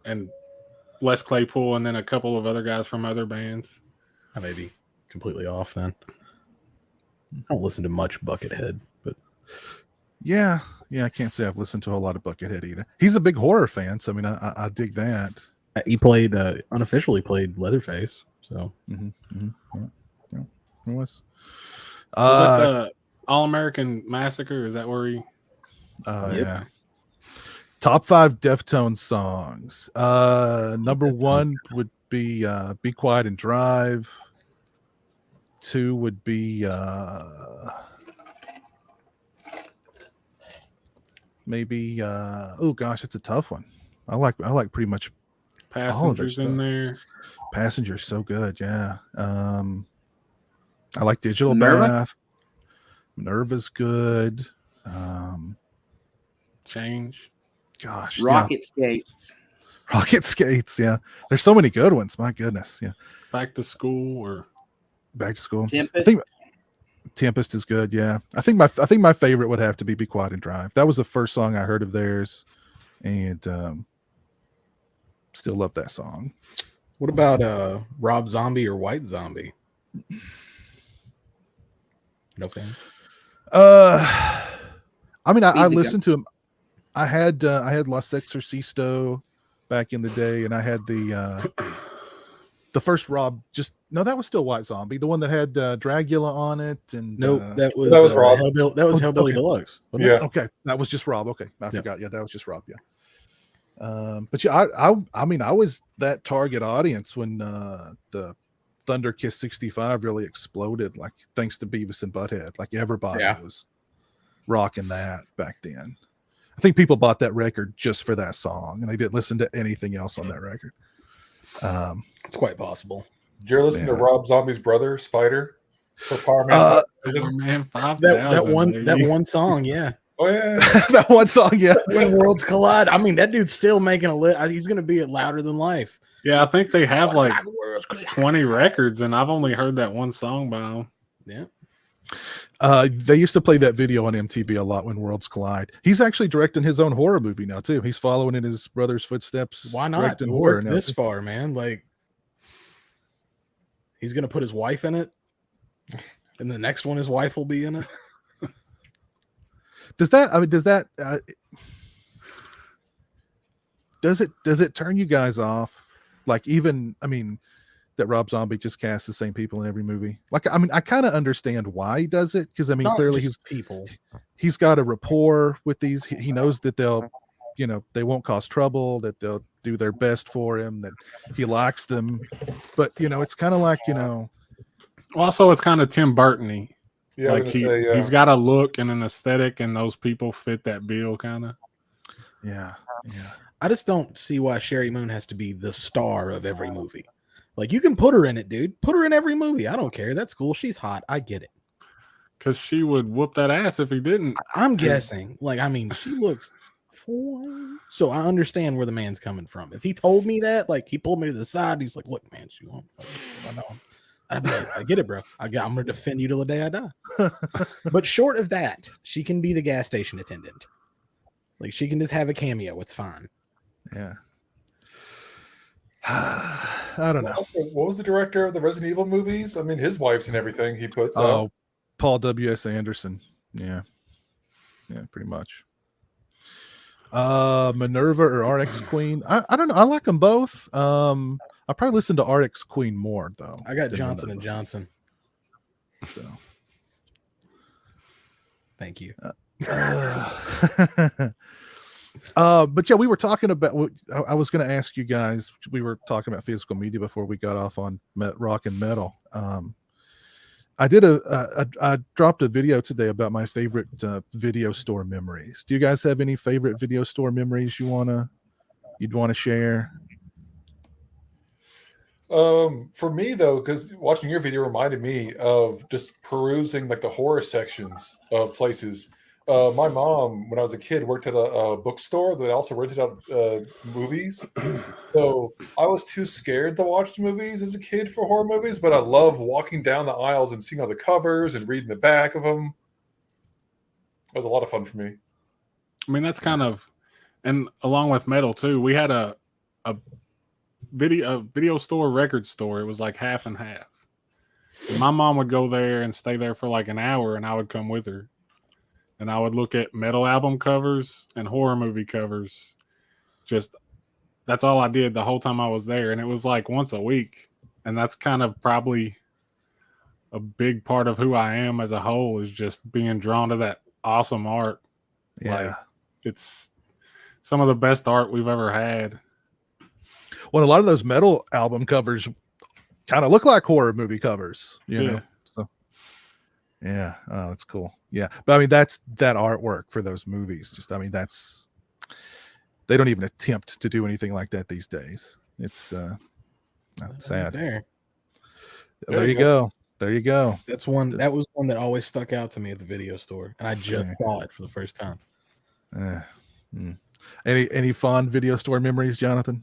and Les Claypool, and then a couple of other guys from other bands. I may be completely off then. I don't listen to much Buckethead, but Yeah, I can't say I've listened to a whole lot of Buckethead either. He's a big horror fan, so I mean, I dig that. he played unofficially played Leatherface. So Yeah, it was. Was that the All American Massacre? Is that where he? Yeah. Top 5 Deftones songs. Number 1 would be Be Quiet and Drive. 2 would be maybe oh gosh, it's a tough one. I like pretty much all of their Passengers in stuff. there. Passengers so good, yeah. I like Digital Nerva? Bath. Nerva's good. Change. Gosh, Rocket Skates. yeah. Rocket Skates, yeah. There's so many good ones. My goodness, yeah. Back to School or Back to School. Tempest. I think Tempest is good, yeah. I think my favorite would have to be Quiet and Drive. That was the first song I heard of theirs, and still love that song. what about Rob Zombie or White Zombie? No fans. I mean, I Beat the listened to him. I had Los Exorcisto back in the day, and I had the first Rob. That was still White Zombie, the one that had Dragula on it, and Nope, that was Rob. That was Hellbilly okay. Deluxe. wasn't Yeah. it? okay, that was just Rob. Okay, I Yeah. forgot. Yeah, that was just Rob. Yeah. But yeah, I mean, I was that target audience when the Thunder Kiss 65 really exploded, like thanks to Beavis and Butthead. Like everybody Yeah. was rocking that back then. I think people bought that record just for that song, and they didn't listen to anything else on that record. It's quite possible. Did you ever listen to Yeah. Rob Zombie's brother, Spider? For Power Man. Uh, 5000? Man 5000. That one song, yeah. Oh yeah. That one song, yeah. When Worlds Collide. I mean, that dude's still making a lit. He's going to be at Louder Than Life. Yeah, I think they have like Worlds Collide. 20 records, and I've only heard that one song by them. Yeah. They used to play that video on MTV a lot when Worlds Collide. He's actually directing his own horror movie now too. He's following in his brother's footsteps. Why not? Directing He horror worked now. this far, man. Like, he's going to put his wife in it. And the next one, his wife will be in it. Does it turn you guys off? Like, even, I mean, that Rob Zombie just casts the same people in every movie. Like, I mean, I kind of understand why he does it, because I mean, Not clearly just people. he's got a rapport with these. He knows that they'll, you know, they won't cause trouble, that they'll do their best for him, that he likes them. But you know, it's kind of like, you know, Also, it's kind of Tim Burton-y. Yeah, Like he's got a look and an aesthetic, and those people fit that bill, kind of. yeah. I just don't see why Sherry Moon has to be the star of every movie. Like, you can put her in it, dude. Put her in every movie. I don't care. That's cool. She's hot. I get it. Because she would whoop that ass if he didn't. I'm guessing. Like, I mean, she looks fine. So I understand where the man's coming from. If he told me that, like, he pulled me to the side, he's like, look, man, she won't. I know. I'd be like, I get it, bro. I'm going to defend you till the day I die. But short of that, she can be the gas station attendant. Like, she can just have a cameo. It's fine. Yeah. I don't know. Also, what was the director of the Resident Evil movies? I mean, his wife's in everything he puts out. Oh, Paul W.S. Anderson. Yeah, pretty much. Minerva or RX Queen. I don't know. I like them both. I probably listen to RX Queen more though. I got than Johnson and Minerva. Johnson. So. Thank you. But yeah, we were talking about. I was going to ask you guys. We were talking about physical media before we got off on rock and metal. I did I dropped a video today about my favorite video store memories. Do you guys have any favorite video store memories you'd want to share? For me though, because watching your video reminded me of just perusing like the horror sections of places. My mom, when I was a kid, worked at a bookstore that also rented out movies. So I was too scared to watch movies as a kid for horror movies, but I love walking down the aisles and seeing all the covers and reading the back of them. It was a lot of fun for me. I mean, that's kind of, and along with metal too, we had a video store, record store. It was like half and half. My mom would go there and stay there for like an hour, and I would come with her. And I would look at metal album covers and horror movie covers. Just, that's all I did the whole time I was there. And it was like once a week. And that's kind of probably a big part of who I am as a whole, is just being drawn to that awesome art. Yeah. Like, it's some of the best art we've ever had. Well, a lot of those metal album covers kind of look like horror movie covers, you know? So, yeah. Oh, that's cool. Yeah. But I mean, that's that artwork for those movies. Just, I mean, they don't even attempt to do anything like that these days. It's sad. There You go. There you go. That was one that always stuck out to me at the video store. And I just saw it for the first time. Any fond video store memories, Jonathan?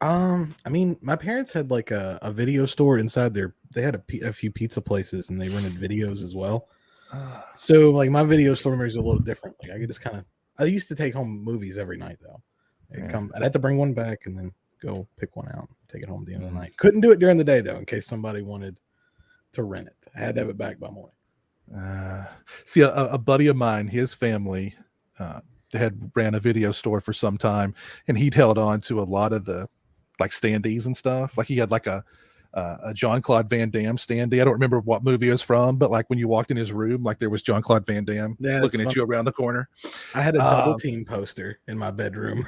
I mean, my parents had like a video store inside they had a few pizza places, and they rented videos as well. So like my video store memories are a little different. Like I could just I used to take home movies every night though. I'd have to bring one back and then go pick one out, take it home at the end of the night. Couldn't do it during the day though, in case somebody wanted to rent it. I had to have it back by morning. See, a buddy of mine, his family had ran a video store for some time, and he'd held on to a lot of the like standees and stuff. Like he had like a Jean-Claude Van Damme standee. I don't remember what movie it was from, but like when you walked in his room, like there was Jean-Claude Van Damme looking at you around the corner. I had a double team poster in my bedroom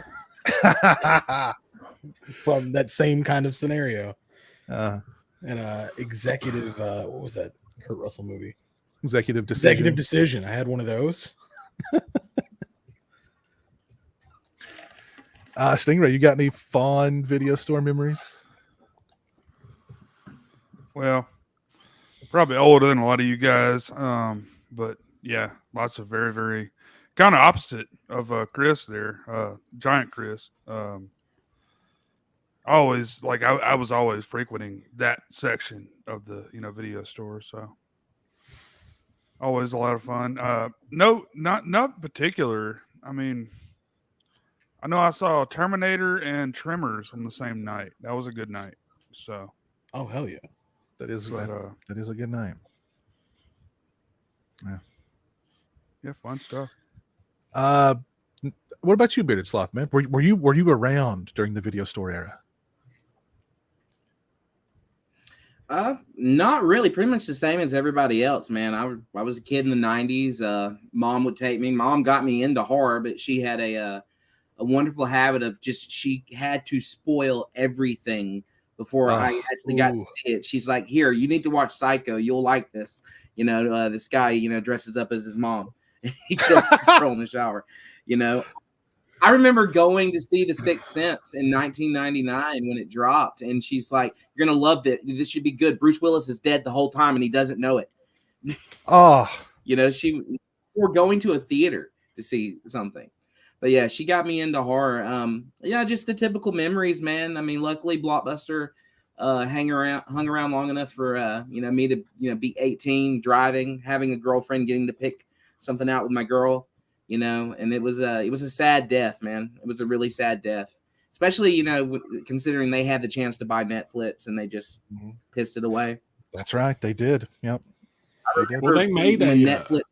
from that same kind of scenario. And executive, what was that Kurt Russell movie? Executive Decision. Executive Decision. I had one of those. Stingray, you got any fond video store memories? Well, probably older than a lot of you guys. But yeah, Lots of very, very kind of opposite of Chris there, Giant Chris. Always like I was always frequenting that section of the video store, so always a lot of fun. No, not particular. I mean, I know I saw Terminator and Tremors on the same night. That was a good night. So, Oh hell yeah! That is but, that is a good night. yeah, fun stuff. What about you, Bearded Sloth, man? Were you around during the video store era? Not really. Pretty much the same as everybody else, man. I was a kid in the 90s. Mom would take me. Mom got me into horror, but she had a wonderful habit of she had to spoil everything before I actually got to see it. She's like, "Here, you need to watch Psycho. You'll like this." This guy, dresses up as his mom. He kills his girl in the shower. I remember going to see The Sixth Sense in 1999 when it dropped, and she's like, "You're gonna love it. This should be good. Bruce Willis is dead the whole time, and he doesn't know it." We're going to a theater to see something, but yeah, she got me into horror. Just the typical memories, man. I mean, luckily Blockbuster hung around long enough for me to be 18, driving, having a girlfriend, getting to pick something out with my girl. And it was a sad death, man. It was a really sad death, especially, considering they had the chance to buy Netflix and they just pissed it away. That's right. They did. Yep. Well, they made a Netflix.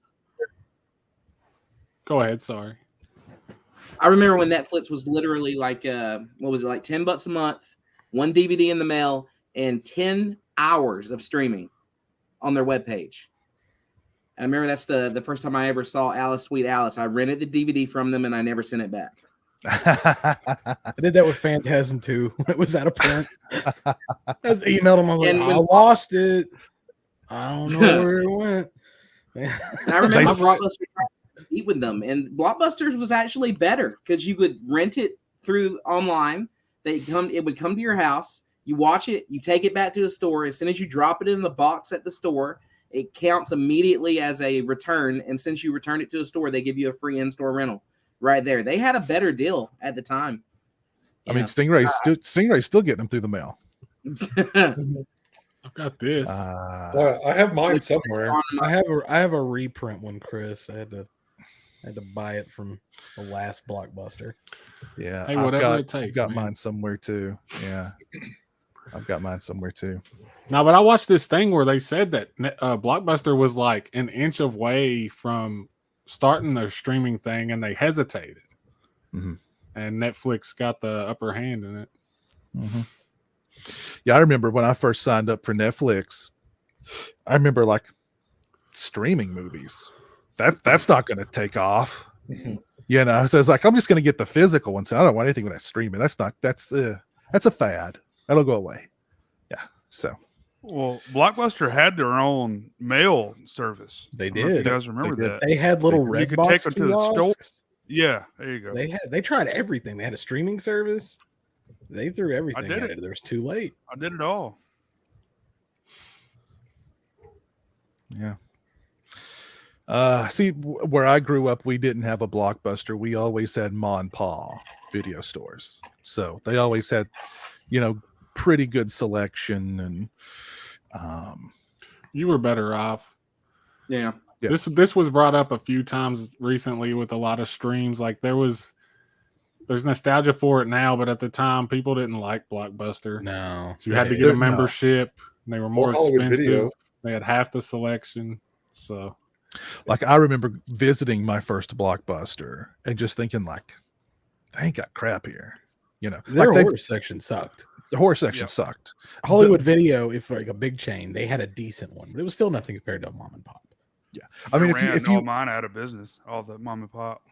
Go ahead. Sorry. I remember when Netflix was literally like, what was it, like $10 a month, one DVD in the mail, and 10 hours of streaming on their webpage. I remember that's the first time I ever saw Alice, Sweet Alice. I rented the DVD from them and I never sent it back. I did that with Phantasm too. It was out of print. I just emailed them. I was like, I lost it. I don't know where it went. And I remember Blockbuster tried to compete with them, and Blockbusters was actually better because you could rent it through online. It would come to your house. You watch it. You take it back to the store. As soon as you drop it in the box at the store, it counts immediately as a return. And since you return it to a store, they give you a free in-store rental right there. They had a better deal at the time. I mean, Stingray's still getting them through the mail. I've got this. I have mine somewhere. I have a reprint one, Chris. I had to buy it from the last Blockbuster. Yeah. Hey, whatever it takes. I've got mine somewhere too. Yeah. I've got mine somewhere too. No, but I watched this thing where they said that Blockbuster was like an inch away from starting their streaming thing, and they hesitated. Mm-hmm. And Netflix got the upper hand in it. Mm-hmm. Yeah, I remember when I first signed up for Netflix. I remember like streaming movies. That's not going to take off. Mm-hmm. So it's like I'm just going to get the physical one. So I don't want anything with that streaming. That's a fad. That'll go away. Yeah. So. Well, Blockbuster had their own mail service. They did. You guys remember that? They had little red you could box take them to the store. Yeah, there you go. They tried everything. They had a streaming service. They threw everything at it. It was too late. I did it all. Yeah. See, where I grew up, we didn't have a Blockbuster. We always had Ma and Pa video stores. So they always had, pretty good selection, and you were better off. Yeah. This was brought up a few times recently with a lot of streams. Like there's nostalgia for it now, but at the time people didn't like Blockbuster. No. So you had to get a membership, and they were more expensive. Video. They had half the selection. So like I remember visiting my first Blockbuster and just thinking like, they ain't got crap here. Their horror section sucked. The horror section sucked. Hollywood Video, if like a big chain, they had a decent one, but it was still nothing compared to a mom and pop. Yeah, I mean, if you all mine out of business, all the mom and pop.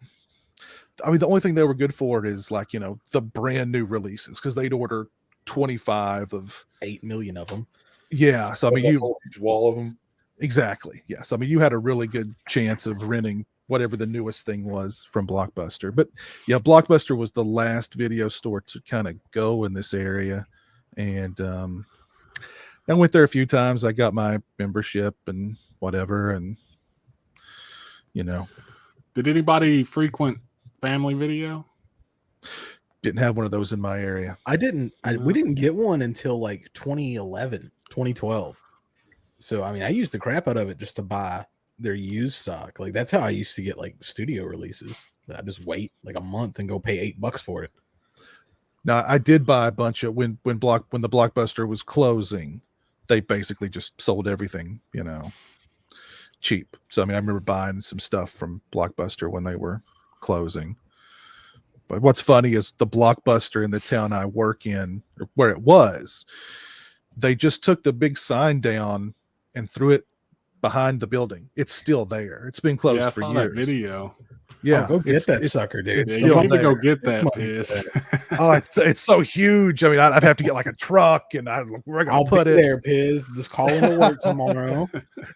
I mean, the only thing they were good for is like the brand new releases, because they'd order 25 of 8 million of them. Yeah, so I mean, huge wall of them. Exactly. Yes, I mean, you had a really good chance of renting whatever the newest thing was from Blockbuster. But yeah, Blockbuster was the last video store to kind of go in this area. And I went there a few times. I got my membership and whatever. And you know. Did anybody frequent Family Video? Didn't have one of those in my area. We didn't get one until like 2011, 2012. So I mean, I used the crap out of it just to buy their used stock. Like that's how I used to get like studio releases. I just wait like a month and go pay $8 for it. Now I did buy a bunch of when the Blockbuster was closing, they basically just sold everything, you know, cheap. So I mean, I remember buying some stuff from Blockbuster when they were closing. But what's funny is the Blockbuster in the town I work in, or where it was, they just took the big sign down and threw it behind the building. It's still there. It's been closed Yeah, I for saw years. that video. Yeah, go get that sucker, dude. It's Yeah, still you need to there. go get that piss. Oh, it's so huge. I mean, I'd have to get like a truck, and we're gonna I'll put be it there, Piz. Just call in to work tomorrow.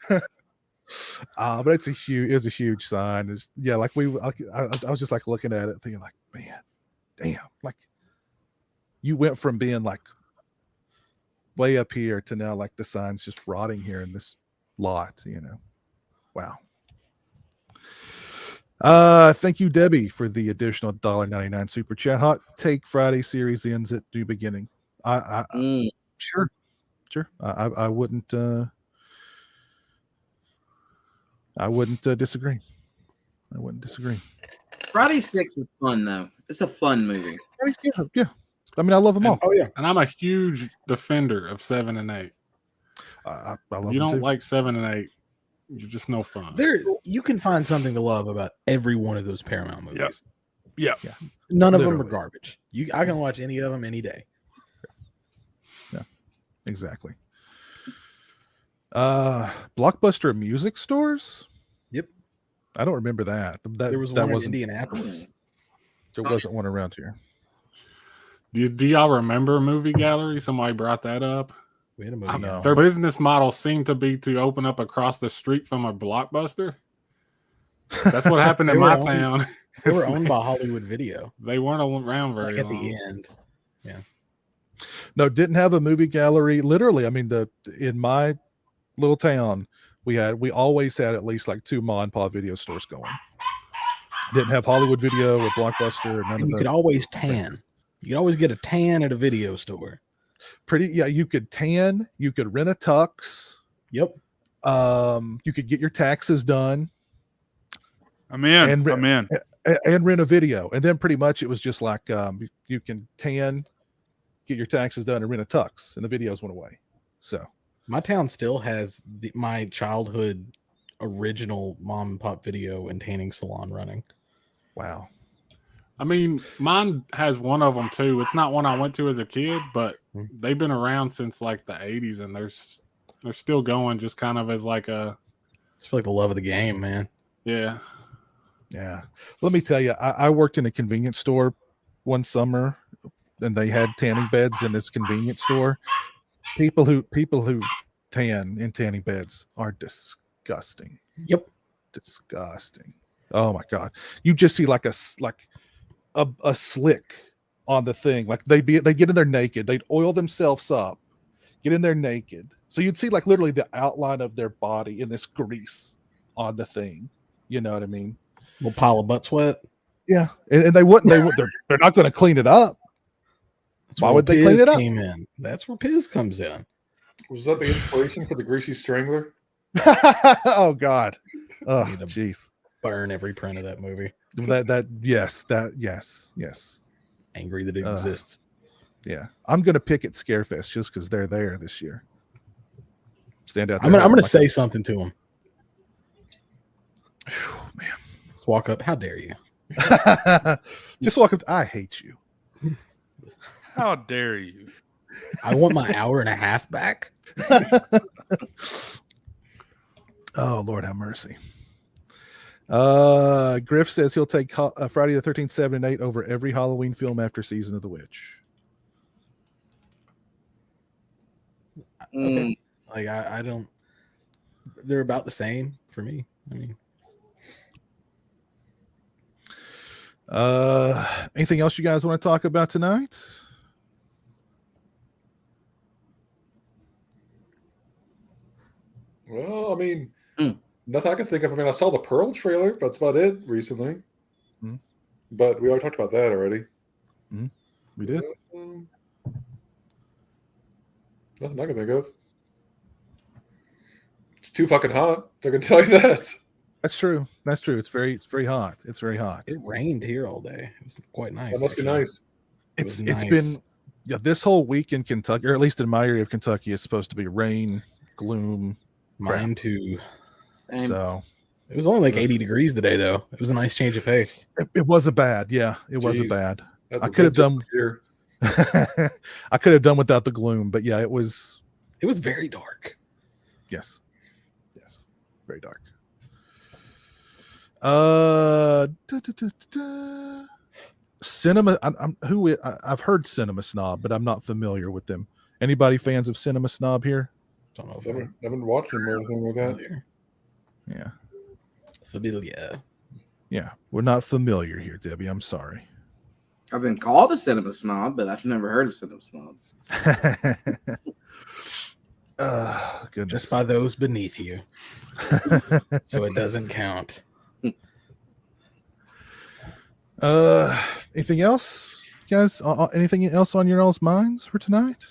But it was a huge sign. Yeah, like I was just like looking at it, thinking like, man, damn, like you went from being like way up here to now like the sign's just rotting here in this lot, you know. Wow. Thank you, Debbie, for the additional $1.99 super chat. Hot Take Friday series ends at new beginning. Sure. I wouldn't disagree. I wouldn't disagree. Friday 6 was fun though. It's a fun movie. Yeah. I mean, I love them all. Oh yeah. And I'm a huge defender of 7 and 8. I love You them don't too. like 7 and 8, you're just no fun. You can find something to love about every one of those Paramount movies. Yeah. None of them are Literally. garbage. I can watch any of them any day. Yeah, exactly. Blockbuster music stores. Yep. I don't remember that. There was that one in wasn't Indianapolis. there wasn't one around here. Do y'all remember Movie Gallery? Somebody brought that up. We had a movie. No. Their business model seemed to be to open up across the street from a Blockbuster. That's what happened in They were my owned- town. They were owned by Hollywood Video. They weren't around very Like at long. the end. No, didn't have a movie gallery. Literally, I mean, in my little town, we always had at least like 2 Ma and Pa video stores going. Didn't have Hollywood Video or Blockbuster or none And of you could that. always tan. You could always get a tan at a video store. You could tan, you could rent a tux, Yep. you could get your taxes done I'm in. And- I'm in. and rent a video. And then pretty much it was just like you can tan, get your taxes done, and rent a tux, and the videos went away. So My town still has my childhood original mom and pop video and tanning salon running. wow. I mean, mine has one of them too. It's not one I went to as a kid, but they've been around since like the 80s, and they're still going, just kind of as like a It's for like the love of the game, man. yeah. Yeah. Let me tell you, I worked in a convenience store one summer, and they had tanning beds in this convenience store. People who tan in tanning beds are disgusting. Yep. Disgusting. Oh my God. You just see like a slick on the thing. Like they get in there naked. They'd oil themselves up, get in there naked. So you'd see like literally the outline of their body in this grease on the thing. You know what I mean? Little pile of butt sweat. Yeah. And they're not going to clean it up. That's Why where would they Piz clean it up? Came in. That's where Piz comes in. Was that the inspiration for the Greasy Strangler? Oh God. Oh Need to- jeez. Burn every print of that movie. Yes. Angry that it exists. Yeah. I'm gonna pick at Scarefest just because they're there this year. Stand out there. I'm gonna like say something to him. man. Just walk up. How dare you? Just walk up. I hate you. How dare you? I want my hour and a half back. Oh Lord have mercy. Griff says he'll take Friday the 13th, 7 and 8 over every Halloween film after Season of the Witch. Okay. Like I don't. They're about the same for me. I mean, anything else you guys want to talk about tonight? Well, I mean, Nothing I can think of. I mean, I saw the Pearl trailer. That's about it recently. Hmm. But we already talked about that already. We did. Nothing I can think of. It's too fucking hot. I can tell you that. That's true. That's true. It's very hot. It's very hot. It rained here all day. It was quite nice. That must be actually. nice. It's was been this whole week in Kentucky, or at least in my area of Kentucky, it's supposed to be rain, gloom. Mine too. Same. So It was only like 80 degrees today, though. It was a nice change of pace. it wasn't bad. Yeah, it wasn't Jeez. bad. That's I a could have big done. difference here. I could have done without the gloom, but yeah, it was. It was very dark. Yes, very dark. Da. Cinema. I've heard Cinema Snob, but I'm not familiar with them. Anybody fans of Cinema Snob here? Don't know if I haven't watched him or anything like that. Yeah, familiar. yeah, we're not familiar here, Debbie. I'm sorry. I've been called a cinema snob, but I've never heard of cinema snob. Goodness. Just by those beneath you. So it doesn't count. Anything else, guys? Anything else on your all's minds for tonight?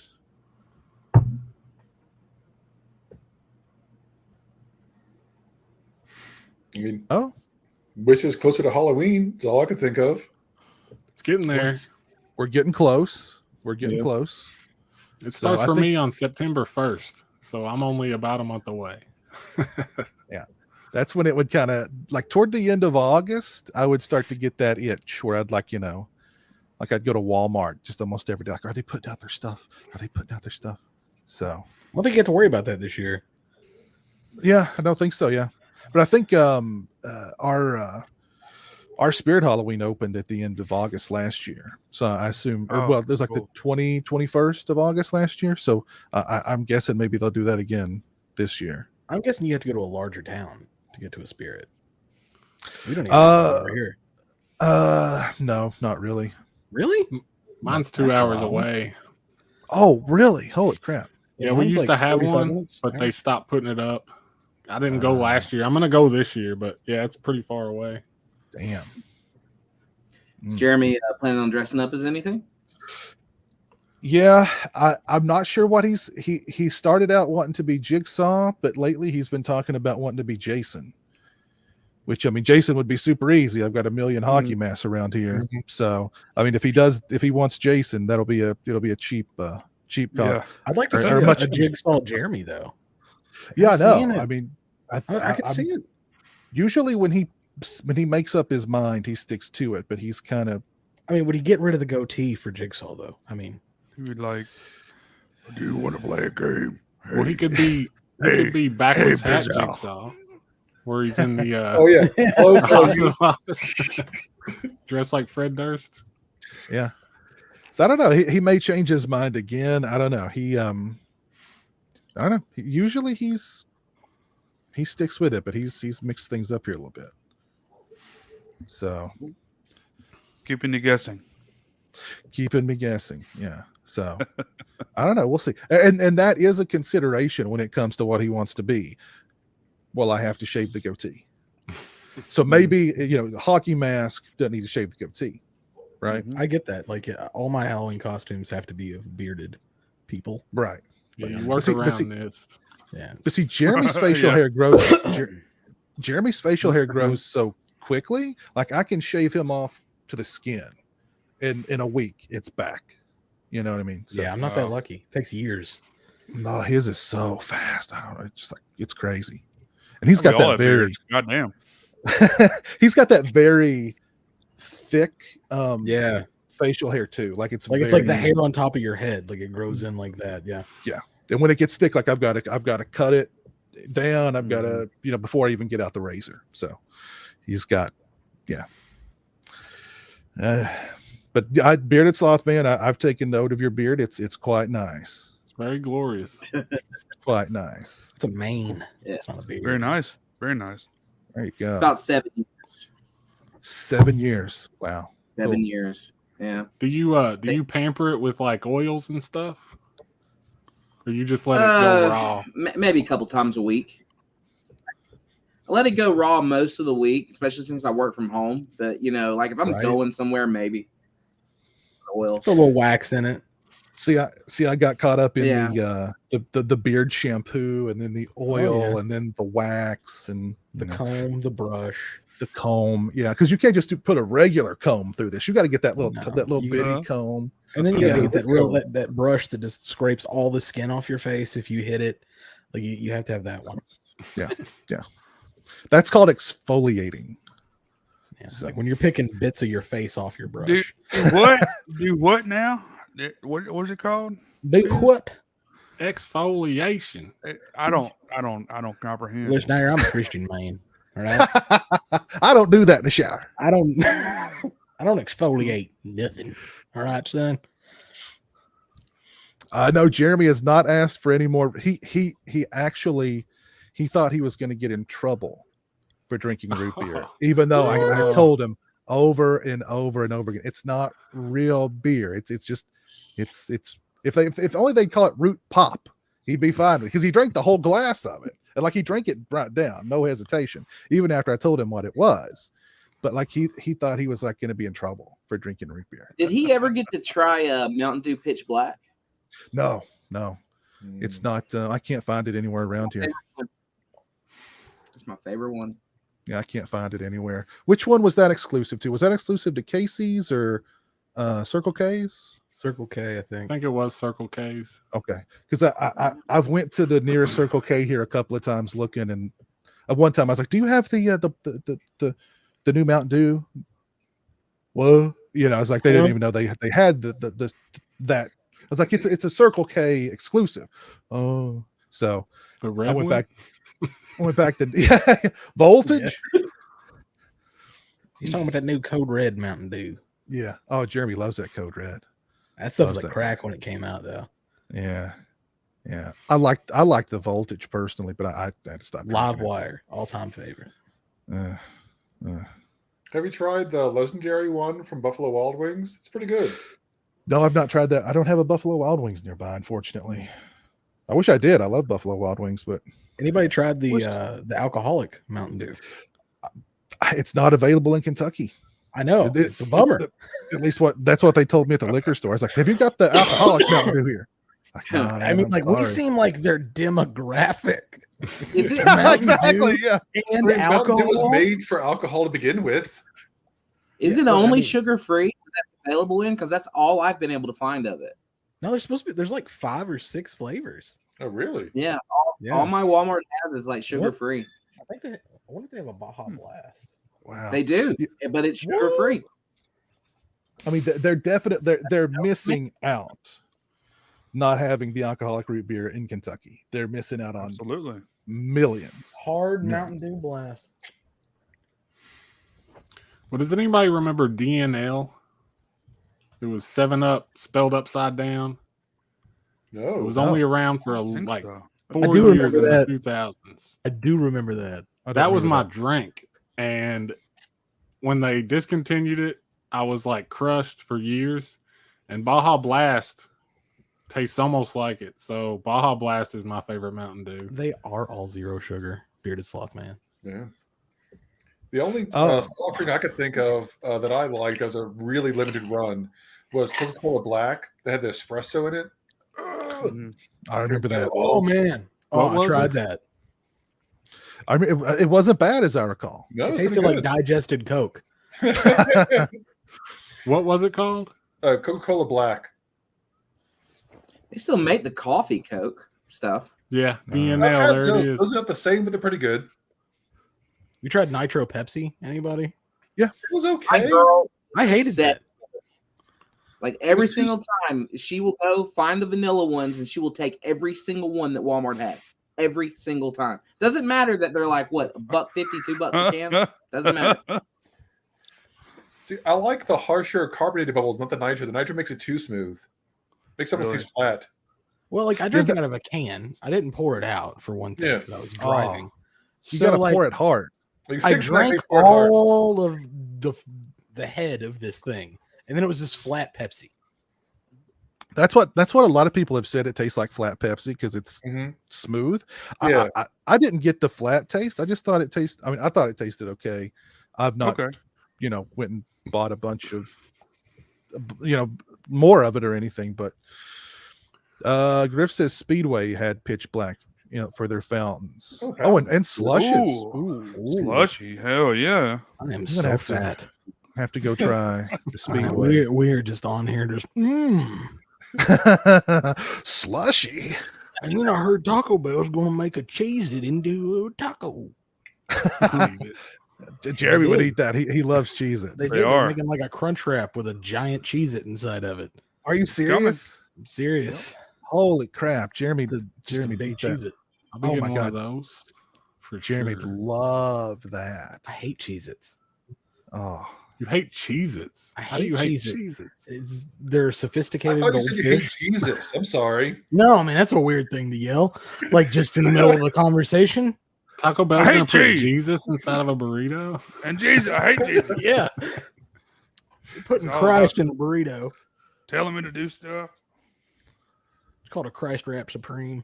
I mean, Oh, wish it was closer to Halloween. That's all I can think of. It's getting there. we're getting close. We're getting Yeah. close. It So starts I for think- me on September 1st, so I'm only about a month away. That's when it would kind of like toward the end of August, I would start to get that itch where I'd like, like I'd go to Walmart just almost every day. Like, are they putting out their stuff? Are they putting out their stuff? So, I don't think you have to worry about that this year. yeah, I don't think so. Yeah. But I think our Spirit Halloween opened at the end of August last year. So I assume, there's like cool. the 21st of August last year. So I'm guessing maybe they'll do that again this year. I'm guessing you have to go to a larger town to get to a Spirit. We don't even have one over here. No, not really. Really? Mine's 2 That's hours wrong. away. Oh, really? Holy crap. Yeah, we mine's used to like have 45 one, minutes. but All they right. stopped putting it up. I didn't go last year. I'm going to go this year, but yeah, it's pretty far away. Damn. Is Jeremy planning on dressing up as anything? Yeah, I'm not sure what he started out wanting to be Jigsaw, but lately he's been talking about wanting to be Jason. Which, I mean, Jason would be super easy. I've got a million hockey masks around here. Mhm. So, I mean, if he wants Jason, it'll be a cheap cop. Yeah. I'd like to Or- see or a much- Jigsaw Jeremy, though. Yeah, I I'm know. seeing it. I mean, I could I'm- see it. usually when he makes up his mind, he sticks to it. But he's kind of I mean, would he get rid of the goatee for Jigsaw, though? I mean, He would like, do you want to play a game? Well, he could be backwards hat Jigsaw, where he's in the Oh yeah. Oh, the oh, you- hospital office, dressed like Fred Durst. yeah. So I don't know. He may change his mind again. I don't know. I don't know. Usually he sticks with it, but he's mixed things up here a little bit. So Keeping you guessing. keeping me guessing. Yeah. So I don't know. We'll see. And that is a consideration when it comes to what he wants to be. Well, I have to shave the goatee. So maybe, the hockey mask doesn't need to shave the goatee. Right. I get that. Like, all my Halloween costumes have to be of bearded people. Right. Yeah, But you work see- around but see- this. Yeah. But see, Jeremy's facial Yeah. hair grows. Jeremy's facial hair grows so quickly. Like I can shave him off to the skin, in a week it's back. You know what I mean? So, Yeah, I'm not that lucky. It takes years. No, his is so fast. I don't know. It's just like it's crazy, and he's We got all that have very. beards. Goddamn. He's got that very thick Yeah. facial hair too. Like it's Like, it's like the very- hair on top of your head. Like, it grows in like that. Yeah. And when it gets thick, like I've got to cut it down. I've got to, before I even get out the razor. So he's got, yeah. But bearded sloth man, I've taken note of your beard. It's quite nice. It's very glorious. Quite nice. It's a mane. Yeah. It's not a beard. Very nice. Very nice. There you go. About 7 years. 7 years. Wow. 7 Cool. years. Yeah. Do you pamper it with like oils and stuff, or you just let it go raw? Maybe a couple times a week. I let it go raw most of the week, especially since I work from home. But you know, like if I'm going somewhere, maybe I will. It's a little wax in it. See, I got caught up in the beard shampoo, and then the oil, and then the wax, and the comb, the brush, the comb. Yeah, because you can't just put a regular comb through this. You got to get that little bitty comb, and then you got to get that brush that just scrapes all the skin off your face if you hit it. Like you have to have that one. Yeah. That's called exfoliating. Yeah, so. Like when you're picking bits of your face off your brush. Do what now? What's it called? Do what? Exfoliation. I don't comprehend. Listen, now I'm a Christian man. All right. I don't do that in the shower. I don't exfoliate nothing. All right, son. I know Jeremy has not asked for any more. He actually thought he was going to get in trouble for drinking root beer, even though I told him over and over and over again, it's not real beer. It's just if only they'd call it root pop, he'd be fine because he drank the whole glass of it, and like he drank it right down, no hesitation, even after I told him what it was. But like he thought he was like going to be in trouble for drinking root beer. Did he ever get to try Mountain Dew Pitch Black? No, it's not. I can't find it anywhere around here. It's my favorite one. Yeah, I can't find it anywhere. Which one was that exclusive to? Was that exclusive to Casey's or Circle K's? Circle K, I think. I think it was Circle K's. Okay, because I've went to the nearest Circle K here a couple of times looking, and one time I was like, "Do you have the new Mountain Dew?" Well, I was like, they didn't even know they had that. I was like, it's a Circle K exclusive. Oh, so the red I went one? back to Voltage. Yeah. He's talking about that new Code Red Mountain Dew. Yeah. Oh, Jeremy loves that Code Red. That stuff was like crack when it came out, though. Yeah. I like the Voltage personally, but I had to stop. Live Wire, all-time favorite. Have you tried the legendary one from Buffalo Wild Wings? It's pretty good. No, I've not tried that. I don't have a Buffalo Wild Wings nearby, unfortunately. I wish I did. I love Buffalo Wild Wings, but anybody tried the alcoholic Mountain Dew? It's not available in Kentucky. I know. It's a bummer. At least that's what they told me at the liquor store. I was like, "Have you got the alcoholic Mountain Dew here?" Like, no, I mean, like we seem like their demographic. Is it exactly? Yeah. And alcohol was made for alcohol to begin with. Is it only sugar free that's available in? Because that's all I've been able to find of it. No, there's supposed to be. There's like 5 or 6 flavors. Oh, really? Yeah. All my Walmart has is like sugar free. I wonder if they have a Baja Blast. Wow, they do, but it's sugar free. I mean, they're missing out not having the alcoholic root beer in Kentucky. They're missing out on absolutely millions. Hard Mountain Dew Blast. Well, does anybody remember DNL? It was 7-Up spelled upside down. No, it was only around for 4 years in the 2000s. I do remember that. That was my drink, and when they discontinued it, I was like crushed for years. And Baja Blast tastes almost like it, so Baja Blast is my favorite Mountain Dew. They are all zero sugar. Bearded Sloth Man. Yeah. The only soft drink I could think of that I liked as a really limited run was Coca-Cola Black. They had the espresso in it. I remember that. Oh man! I tried that. I mean, it wasn't bad as I recall. No, it tasted like digested Coke. What was it called? Coca-Cola Black. They still make the coffee Coke stuff. Yeah, DNL. There it is. Those are not the same, but they're pretty good. You tried Nitro Pepsi? Anybody? Yeah, it was okay. I hated that. Like every single time, she will go find the vanilla ones, and she will take every single one that Walmart has. Every single time. Doesn't matter that they're like what $1.50, $2 a can. Doesn't matter. See, I like the harsher carbonated bubbles, not the nitro. The nitro makes it too smooth. Makes something taste flat. Well, like I drank it out of a can. I didn't pour it out for one thing because I was driving. You gotta pour it hard. I drank all of the head of this thing, and then it was this flat Pepsi. That's what a lot of people have said. It tastes like flat Pepsi because it's smooth. Yeah. I didn't get the flat taste. I just thought it tasted. I mean, I thought it tasted okay. I've not, went and bought a bunch of, more of it or anything. But Griff says Speedway had pitch black, for their fountains. Okay. Oh, and slushes. Ooh. Slushy, hell yeah! I am so fat. Have to go try the Speedway. We're just on here just slushy. And I heard Taco Bell's going to make a Cheez-It into a taco. Jeremy would eat that. He loves Cheez-Its. They're making like a crunch wrap with a giant Cheez-It inside of it. Are you serious? I'm serious. Holy crap, Jeremy! Jeremy big Cheez-It. I'll be getting one of those for Jeremy sure. love that. I hate Cheez-Its. Oh, you hate Cheez-Its. I How do hate you hate Cheez-Its. They're I sophisticated thought you said you hate goldfish. Jesus. I'm sorry. No, man, that's a weird thing to yell. Like just in the middle of a conversation. Taco Bell's I hate gonna put cheese. Jesus inside of a burrito. And Jesus, I hate Jesus. Yeah. You're putting It's all Christ in a burrito. Telling me to do stuff. It's called a Christ Wrap Supreme.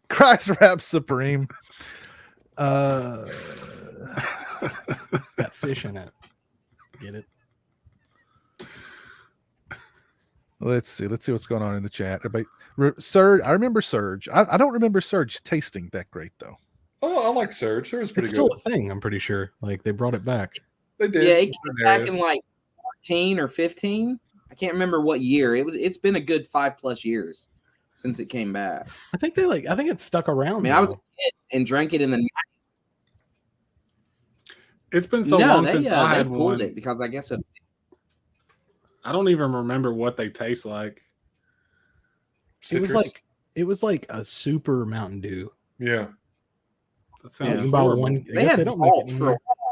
Christ Wrap Supreme. It's got fish in it. Get it? Let's see what's going on in the chat. Everybody, Surge. I remember Surge. I don't remember Surge tasting that great thow. Oh, I like Surge. It was pretty It's good. still a thing, I'm pretty sure. Like they brought it back. They did. Yeah, it in some came back areas. in like 14 or 15. I can't remember what year. It's been a good 5+ years since it came back. I think it's stuck around. I mean, I was a kid and drank it in the It's been so long they since I had pulled one. it because I guess I don't even remember what they taste like. Citrus. it was like a super Mountain Dew. Yeah. That You sounds can buy horrible. one. I they guess had they don't make Vault it for a anymore. while.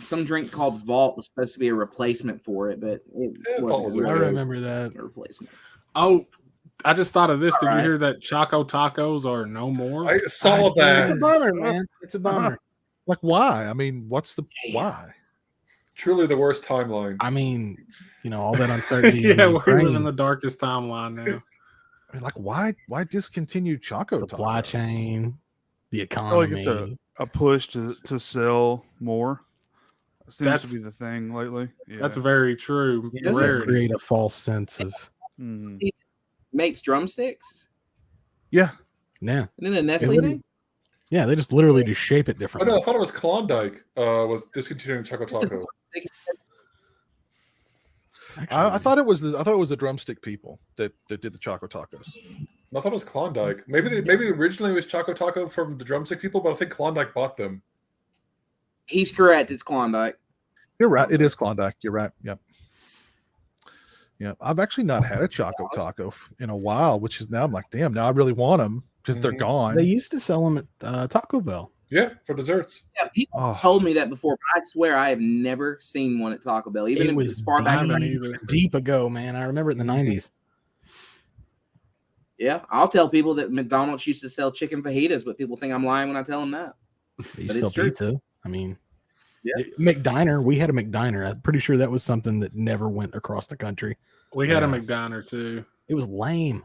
Some drink called Vault was supposed to be a replacement for it, but it Vault wasn't was I really remember that. a replacement. Oh, I just thought of this. Did you Alright. hear that Choco Tacos are no more? I saw It's that. a bummer, man. It's a bummer. Like why? I mean, what's the why? Truly the worst timeline. I mean, all that uncertainty. yeah, in we're living Ukraine, the darkest timeline now. I mean, like why discontinue Choco supply Tacos? chain, the I feel economy. like it's a push to sell more. Seems That's- to be the thing lately. Yeah. That's very true. It doesn't Rarity. create a false sense of Mhm. Makes drumsticks? Yeah, yeah. Isn't it a Nestle literally- thing? Yeah, they just literally just shape it Oh differently. no, I thought it was Klondike. Was discontinuing Choco Taco. I thought it was the drumstick people that did the Choco Tacos. I thought it was Klondike. Maybe originally it was Choco Taco from the drumstick people, but I think Klondike bought them. He's correct. It's Klondike. You're right. It is Klondike. You're right. Yep. Yeah, I've actually not had a Choco Taco in a while, which is now I'm like, damn, now I really want them because they're Mhm. gone. They used to sell them at Taco Bell. Yeah, for desserts. Yeah, people Oh. told me that before, but I swear I have never seen one at Taco Bell, even It if was as far back as I deep. either. deep ago, man. I remember it in the Mhm. 90s. Yeah, I'll tell people that McDonald's used to sell chicken fajitas, but people think I'm lying when I tell them that. They But used to it's sell true. pizza. I mean, Yeah. McDiner. We had a McDiner. I'm pretty sure that was something that never went across the country. We had a Yeah. McDiner too. It was lame.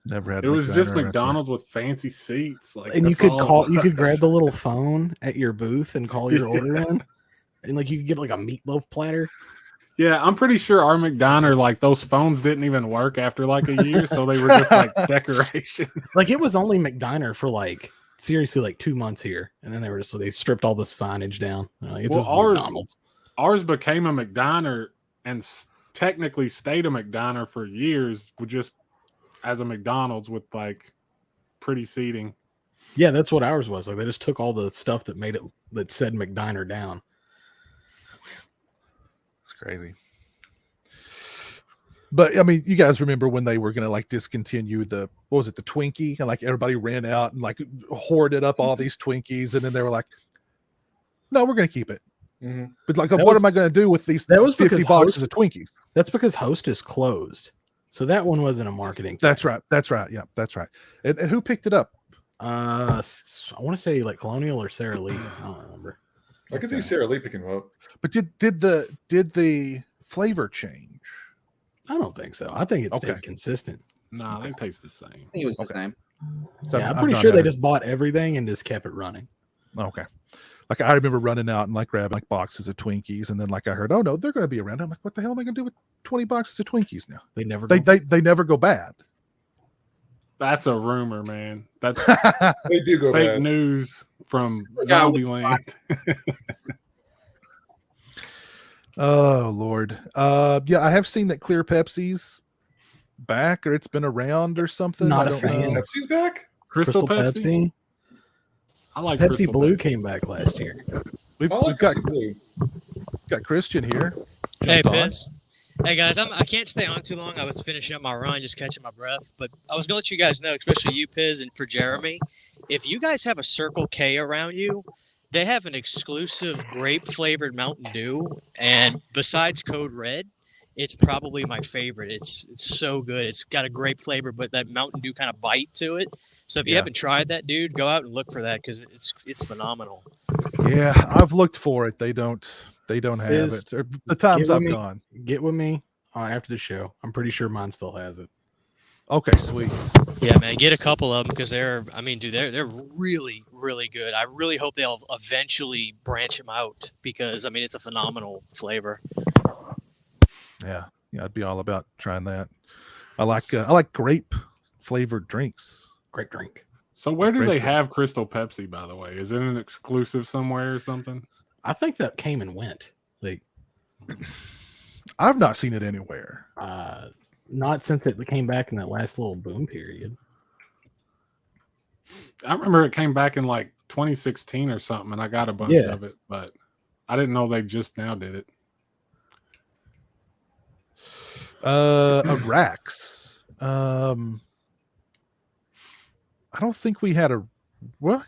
Never had. It was just McDiner. McDonald's with fancy seats. Like, And you that's could all it you could was. grab the little phone at your booth and call your Yeah. order in. And like you could get like a meatloaf platter. Yeah, I'm pretty sure our McDiner, like those phones didn't even work after like a year, so they were just like decoration. Like it was only McDiner for like seriously like 2 months here. And then they stripped all the signage down. They're like, it's Well, just ours- McDonald's. Ours became a McDiner and technically stayed a McDiner for years, with just as a McDonald's with like pretty seating. Yeah, that's what ours was. Like they just took all the stuff that made it that said McDiner down. It's crazy. But I mean, you guys remember when they were gonna like discontinue the Twinkie, and like everybody ran out and like hoarded up all these Twinkies, and then they were like, "No, we're gonna keep it." Mhm. But like, That what was- am I gonna do with these that was 50 because boxes Host- of Twinkies? That's because Hostess closed. So that one wasn't a marketing. That's right. That's right. Yeah, that's right. And who picked it up? I want to say like Colonial or Sara Lee. I don't remember. I can see Sarah Lee picking them up. But did the flavor change? I don't think so. I think it's Okay. stayed consistent. Nah, they taste the same. I think it was the Okay. same. So Yeah, I'm I've pretty not sure had they it. just bought everything and just kept it running. Okay. Like I remember running out and like grabbing like boxes of Twinkies, and then like I heard, oh no, they're going to be around. I'm like, what the hell am I going to do with 20 boxes of Twinkies now? They never. They never go bad. That's a rumor, man. That's They do go fake bad. news from Yeah, Zombieland. Oh Lord. Yeah, I have seen that Clear Pepsi's back, or it's been around or something. Not I a don't fan. know. Pepsi's back? Crystal Pepsi? I like Pepsi Crystal Blue Pepsi. came back last year. We've I like got Pepsi Blue. Christian here. Hey, Jumped on. Pips. Hey, guys, I can't stay on too long. I was finishing up my run, just catching my breath. But I was going to let you guys know, especially you, Piz, and for Jeremy, if you guys have a Circle K around you, they have an exclusive grape-flavored Mountain Dew. And besides Code Red, it's probably my favorite. It's so good. It's got a grape flavor, but that Mountain Dew kind of bite to it. So if you Yeah. haven't tried that, dude, go out and look for that because it's phenomenal. Yeah, I've looked for it. They don't have Is- it. Or the times Get I've with me. gone. Get with me after the show. I'm pretty sure mine still has it. Okay, sweet. Yeah, man, get a couple of them because they're really, really good. I really hope they'll eventually branch them out because it's a phenomenal flavor. Yeah, I'd be all about trying that. I like grape flavored drinks. Great drink. So where do Great they drink. have Crystal Pepsi, by the way? Is it an exclusive somewhere or something? I think that came and went. Like, I've not seen it anywhere. not since it came back in that last little boom period. I remember it came back in like 2016 or something, and I got a bunch Yeah. of it, but I didn't know they just now did it. A Rax. I don't think we had a what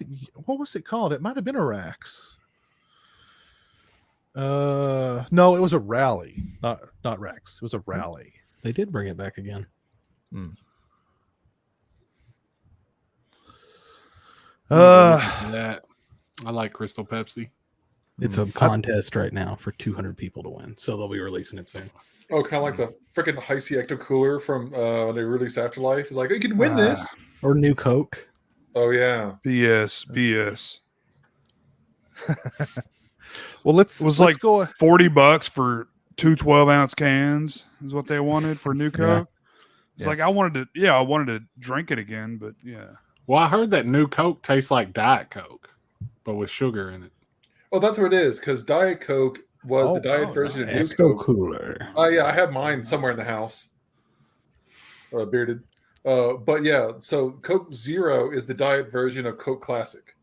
was it called? It might have been a Rax. No, it was a Rally. Not Rax. It was a Rally. They did bring it back again. That I like Crystal Pepsi. It's a contest right now for 200 people to win, so they'll be releasing it soon. Oh, kind of like the freaking Heisey Ecto Cooler from when they released Afterlife. It's like, you can win this. Or New Coke. Oh, yeah. BS. Well, let's It was let's like go. $40 for two 12-ounce cans is what they wanted for new Coke. It's Yeah. like I wanted to drink it again, but yeah. Well, I heard that new Coke tastes like Diet Coke, but with sugar in it. Oh, that's what it is, because Diet Coke was the diet version of New Coke. Cooler. Oh, yeah, I have mine somewhere in the house. Bearded. But yeah, so Coke Zero is the diet version of Coke Classic.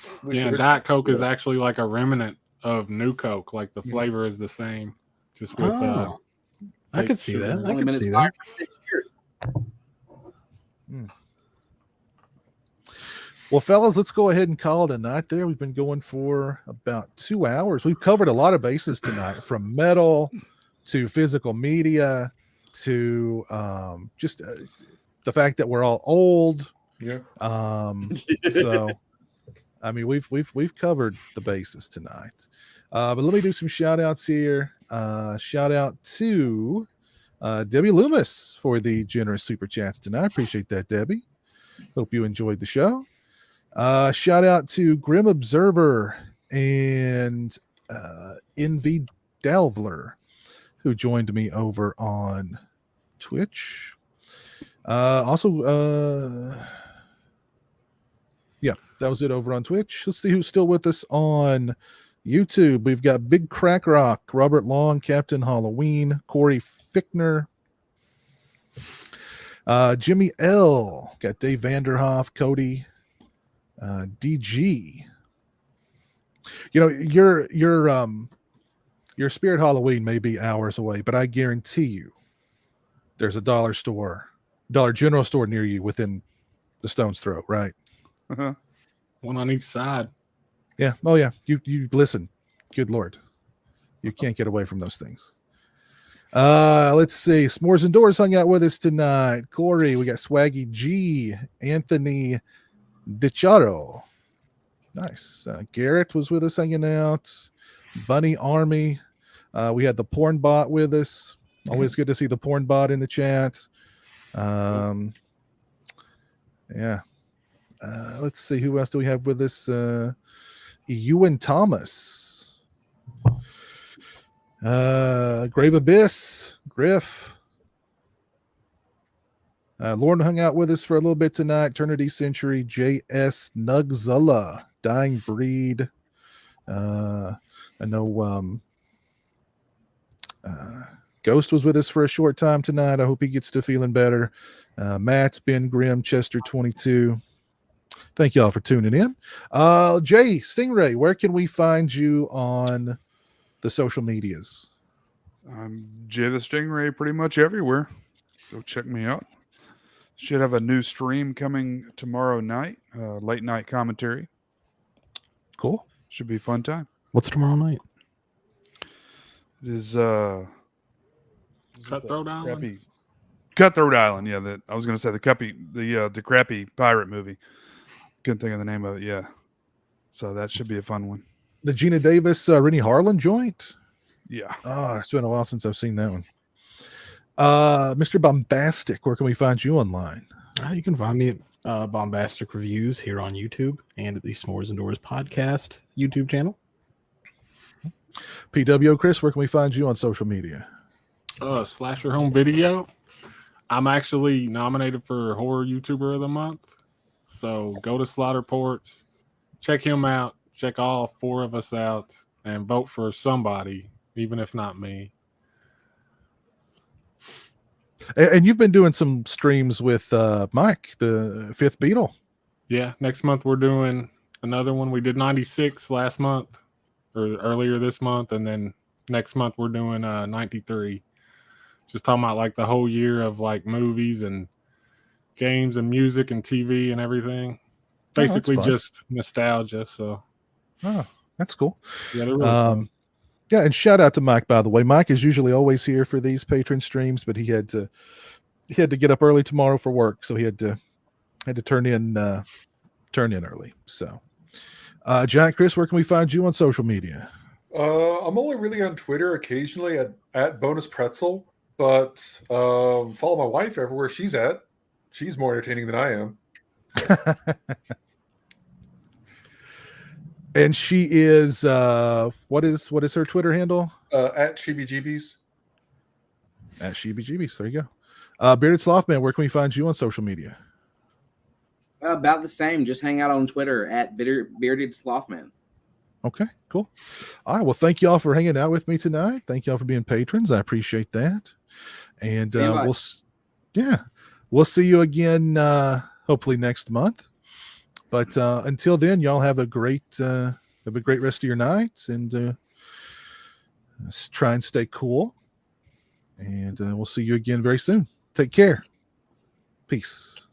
At least Yeah, originally. Diet Coke is actually like a remnant of new Coke. Like the flavor is the same, just with Oh, I fake could see sugar. that. I Only could been see expired that. for 6 years. Well, fellas, let's go ahead and call it a night there. We've been going for about 2 hours. We've covered a lot of bases tonight, from metal to physical media to just the fact that we're all old. Yeah. So, I mean, we've covered the bases tonight. But let me do some shout outs here. Shout out to Debbie Loomis for the generous super chats tonight. Appreciate that, Debbie. Hope you enjoyed the show. Shout out to Grim Observer and NV Delvler, who joined me over on Twitch. Also, yeah, that was it over on Twitch. Let's see who's still with us on YouTube. We've got Big Crack Rock, Robert Long, Captain Halloween, Corey Fickner, Jimmy L, got Dave Vanderhoff, Cody, DG. You know, your Spirit Halloween may be hours away, but I guarantee you there's a Dollar General store near you within the stone's throw, right? one on each side. Yeah. Oh yeah. You listen. Good Lord. You can't get away from those things. Let's see. S'mores Indoors hung out with us tonight. Corey, we got Swaggy G, Anthony DiChiaro, Nice. Garrett was with us hanging out. Bunny Army. We had the porn bot with us. Always good to see the porn bot in the chat. Yeah. Let's see. Who else do we have with us? Ewan Thomas. Grave Abyss. Griff. Lauren hung out with us for a little bit tonight. Eternity Century. J.S. Nugzilla. Dying Breed. I know Ghost was with us for a short time tonight. I hope he gets to feeling better. Matt, Ben Grimm, Chester 22. Thank y'all for tuning in. Jay Stingray, where can we find you on the social medias? I'm Jay the Stingray pretty much everywhere. Go check me out. Should have a new stream coming tomorrow night, late night commentary. Cool. Should be a fun time. What's tomorrow night? It is Cutthroat Island. Cutthroat Island. Yeah, I was going to say the crappy pirate movie. Couldn't think of the name of it. Yeah, so that should be a fun one. The Gina Davis, Rennie Harlan joint. Yeah. Oh, it's been a while since I've seen that one. Mr. Bombastic, where can we find you online? You can find me at Bombastic Reviews here on YouTube and at the S'mores Indoors podcast YouTube channel. PWO Chris, where can we find you on social media? Slasher Home Video. I'm actually nominated for Horror YouTuber of the Month. So go to Slaughterport, check him out, check all 4 of us out, and vote for somebody, even if not me. And you've been doing some streams with Mike, the Fifth Beatle. Yeah, next month we're doing another one. We did 96 last month, or earlier this month, and then next month we're doing 93. Just talking about like the whole year of like movies and games and music and TV and everything. Basically just nostalgia. So that's cool. Yeah, they're really fun. Yeah, and shout out to Mike, by the way. Mike is usually always here for these patron streams, but he had to get up early tomorrow for work, so he had to turn in early. So Giant Chris, where can we find you on social media? I'm only really on Twitter occasionally at Bonus Pretzel, but follow my wife everywhere she's at. She's more entertaining than I am. And she is what is her Twitter handle? At SheebyGeebies. At SheebyGeebies. There you go. Bearded Slothman, where can we find you on social media? About the same. Just hang out on Twitter at Bearded Slothman. Okay, cool. All right. Well, thank y'all for hanging out with me tonight. Thank y'all for being patrons. I appreciate that. And we'll see you again hopefully next month. But until then, y'all have a great rest of your night, and try and stay cool. And we'll see you again very soon. Take care. Peace.